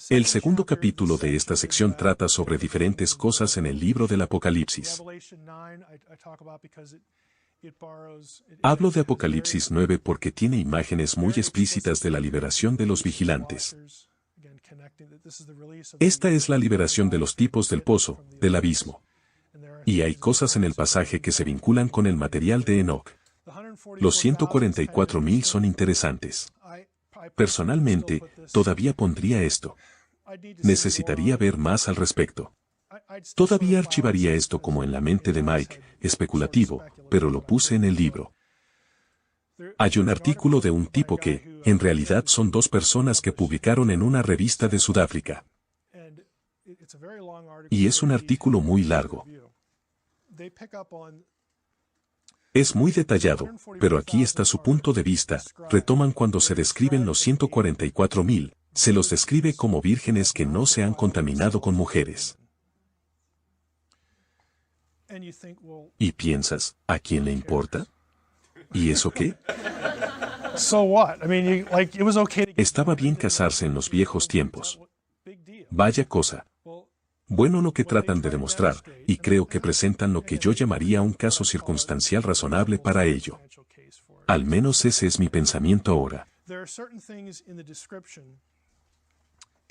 El segundo capítulo de esta sección trata sobre diferentes cosas en el libro del Apocalipsis. Hablo de Apocalipsis 9 porque tiene imágenes muy explícitas de la liberación de los vigilantes. Esta es la liberación de los tipos del pozo, del abismo. Y hay cosas en el pasaje que se vinculan con el material de Enoch. Los 144,000 son interesantes. Personalmente, todavía pondría esto. Necesitaría ver más al respecto. Todavía archivaría esto como en la mente de Mike, especulativo, pero lo puse en el libro. Hay un artículo de un tipo que, en realidad son dos personas que publicaron en una revista de Sudáfrica. Y es un artículo muy largo. Es muy detallado, pero aquí está su punto de vista. Retoman cuando se describen los 144,000, se los describe como vírgenes que no se han contaminado con mujeres. Y piensas, ¿a quién le importa? ¿Y eso qué? Estaba bien casarse en los viejos tiempos. Vaya cosa. Bueno lo que tratan de demostrar, y creo que presentan lo que yo llamaría un caso circunstancial razonable para ello. Al menos ese es mi pensamiento ahora.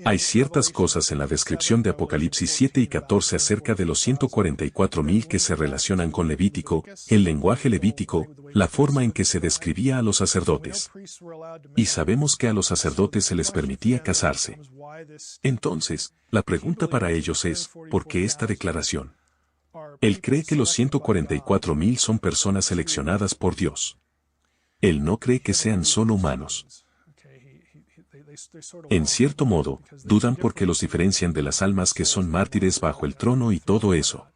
Hay ciertas cosas en la descripción de Apocalipsis 7 y 14 acerca de los 144,000 que se relacionan con Levítico, el lenguaje levítico, la forma en que se describía a los sacerdotes. Y sabemos que a los sacerdotes se les permitía casarse. Entonces, la pregunta para ellos es, ¿por qué esta declaración? Él cree que los 144,000 son personas seleccionadas por Dios. Él no cree que sean solo humanos. En cierto modo, dudan porque los diferencian de las almas que son mártires bajo el trono y todo eso.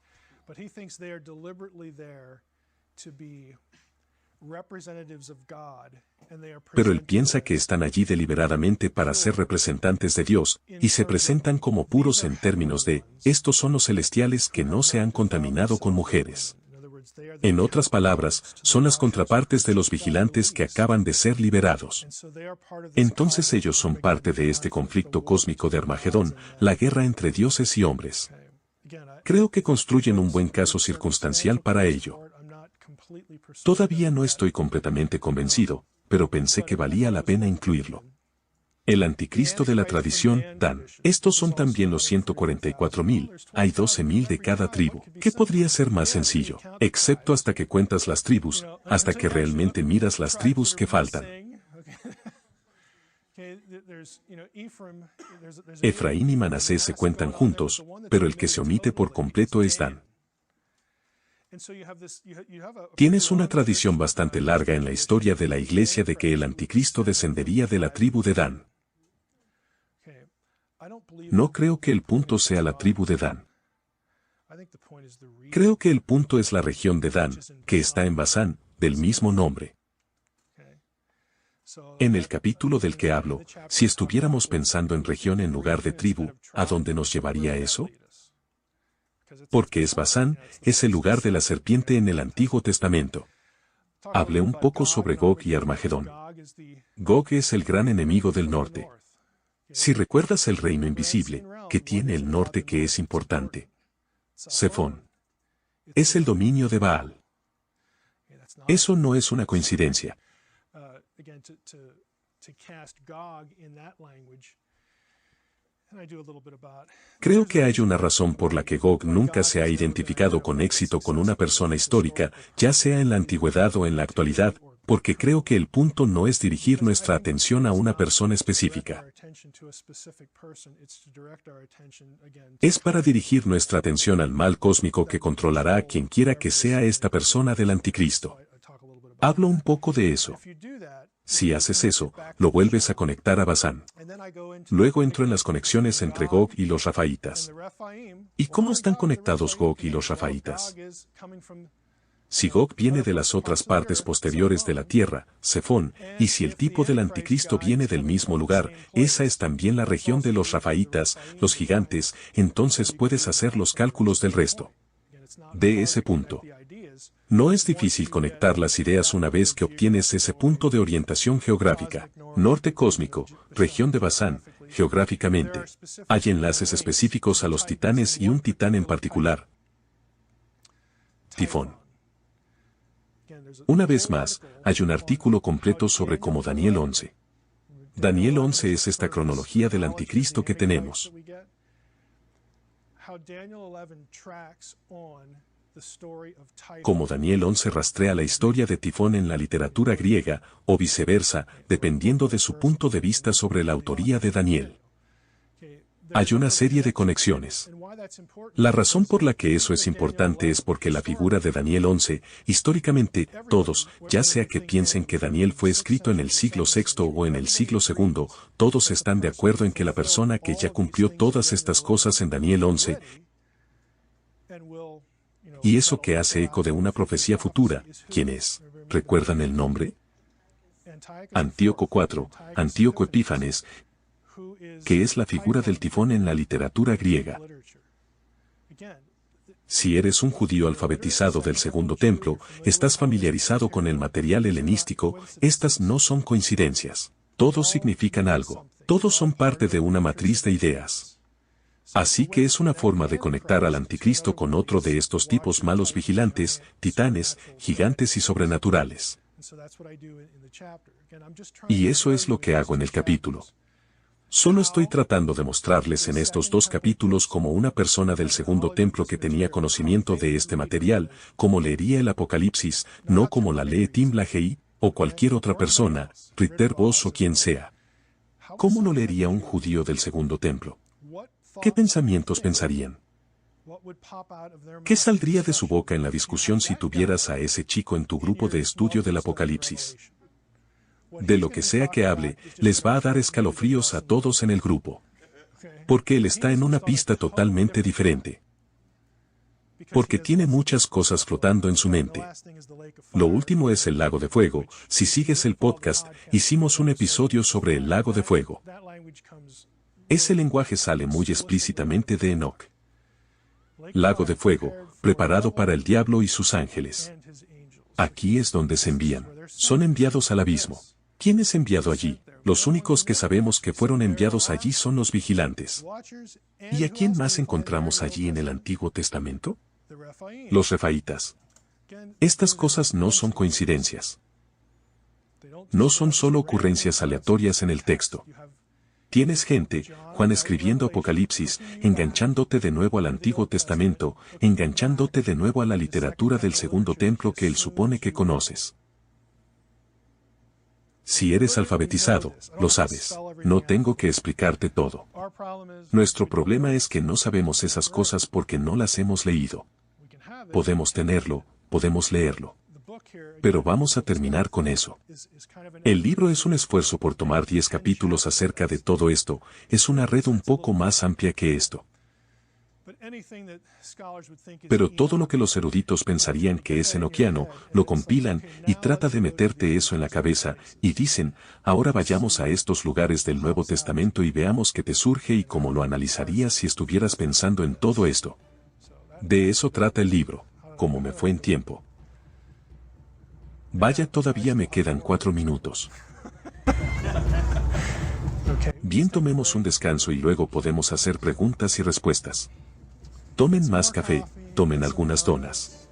Pero él piensa que están allí deliberadamente para ser representantes de Dios, y se presentan como puros en términos de, estos son los celestiales que no se han contaminado con mujeres. En otras palabras, son las contrapartes de los vigilantes que acaban de ser liberados. Entonces ellos son parte de este conflicto cósmico de Armagedón, la guerra entre dioses y hombres. Creo que construyen un buen caso circunstancial para ello. Todavía no estoy completamente convencido, pero pensé que valía la pena incluirlo. El anticristo de la tradición, Dan. Estos son también los 144,000, hay 12,000 de cada tribu. ¿Qué podría ser más sencillo? Excepto hasta que cuentas las tribus, hasta que realmente miras las tribus que faltan. Efraín y Manasés se cuentan juntos, pero el que se omite por completo es Dan. Tienes una tradición bastante larga en la historia de la Iglesia de que el anticristo descendería de la tribu de Dan. No creo que el punto sea la tribu de Dan. Creo que el punto es la región de Dan, que está en Basán, del mismo nombre. En el capítulo del que hablo, si estuviéramos pensando en región en lugar de tribu, ¿a dónde nos llevaría eso? Porque Basán es el lugar de la serpiente en el Antiguo Testamento. Hablé un poco sobre Gog y Armagedón. Gog es el gran enemigo del norte. Si recuerdas el reino invisible, que tiene el norte que es importante. Sefón. Es el dominio de Baal. Eso no es una coincidencia. Creo que hay una razón por la que Gog nunca se ha identificado con éxito con una persona histórica, ya sea en la antigüedad o en la actualidad, porque creo que el punto no es dirigir nuestra atención a una persona específica. Es para dirigir nuestra atención al mal cósmico que controlará a quien quiera que sea esta persona del anticristo. Hablo un poco de eso. Si haces eso, lo vuelves a conectar a Basán. Luego entro en las conexiones entre Gog y los Rafaítas. ¿Y cómo están conectados Gog y los Rafaítas? Si Gog viene de las otras partes posteriores de la tierra, Sefón, y si el tipo del anticristo viene del mismo lugar, esa es también la región de los Rafaítas, los gigantes, entonces puedes hacer los cálculos del resto. De ese punto. No es difícil conectar las ideas una vez que obtienes ese punto de orientación geográfica. Norte cósmico, región de Basán, geográficamente. Hay enlaces específicos a los titanes y un titán en particular. Tifón. Una vez más, hay un artículo completo sobre cómo Daniel 11. Daniel 11 es esta cronología del anticristo que tenemos. Como Daniel 11 rastrea la historia de Tifón en la literatura griega, o viceversa, dependiendo de su punto de vista sobre la autoría de Daniel. Hay una serie de conexiones. La razón por la que eso es importante es porque la figura de Daniel 11, históricamente, todos, ya sea que piensen que Daniel fue escrito en el siglo VI o en el siglo II, todos están de acuerdo en que la persona que ya cumplió todas estas cosas en Daniel 11, y eso que hace eco de una profecía futura, ¿quién es? ¿Recuerdan el nombre? Antíoco IV, Antíoco Epífanes, que es la figura del tifón en la literatura griega. Si eres un judío alfabetizado del Segundo Templo, estás familiarizado con el material helenístico, estas no son coincidencias. Todos significan algo. Todos son parte de una matriz de ideas. Así que es una forma de conectar al anticristo con otro de estos tipos malos vigilantes, titanes, gigantes y sobrenaturales. Y eso es lo que hago en el capítulo. Solo estoy tratando de mostrarles en estos dos capítulos como una persona del Segundo Templo que tenía conocimiento de este material, como leería el Apocalipsis, no como la lee Tim LaHaye, o cualquier otra persona, Ritter Boss o quien sea. ¿Cómo lo leería un judío del Segundo Templo? ¿Qué pensamientos pensarían? ¿Qué saldría de su boca en la discusión si tuvieras a ese chico en tu grupo de estudio del Apocalipsis? De lo que sea que hable, les va a dar escalofríos a todos en el grupo. Porque él está en una pista totalmente diferente. Porque tiene muchas cosas flotando en su mente. Lo último es el lago de fuego. Si sigues el podcast, hicimos un episodio sobre el lago de fuego. Ese lenguaje sale muy explícitamente de Enoch. Lago de fuego, preparado para el diablo y sus ángeles. Aquí es donde se envían. Son enviados al abismo. ¿Quién es enviado allí? Los únicos que sabemos que fueron enviados allí son los vigilantes. ¿Y a quién más encontramos allí en el Antiguo Testamento? Los refaítas. Estas cosas no son coincidencias. No son solo ocurrencias aleatorias en el texto. Tienes gente, Juan escribiendo Apocalipsis, enganchándote de nuevo al Antiguo Testamento, enganchándote de nuevo a la literatura del Segundo Templo que él supone que conoces. Si eres alfabetizado, lo sabes. No tengo que explicarte todo. Nuestro problema es que no sabemos esas cosas porque no las hemos leído. Podemos tenerlo, podemos leerlo. Pero vamos a terminar con eso. El libro es un esfuerzo por tomar 10 capítulos acerca de todo esto, es una red un poco más amplia que esto. Pero todo lo que los eruditos pensarían que es enoquiano, lo compilan y trata de meterte eso en la cabeza, y dicen, ahora vayamos a estos lugares del Nuevo Testamento y veamos qué te surge y cómo lo analizarías si estuvieras pensando en todo esto. De eso trata el libro, como me fue en tiempo. Vaya, todavía me quedan 4 minutos. Bien, tomemos un descanso y luego podemos hacer preguntas y respuestas. Tomen más café, tomen algunas donas.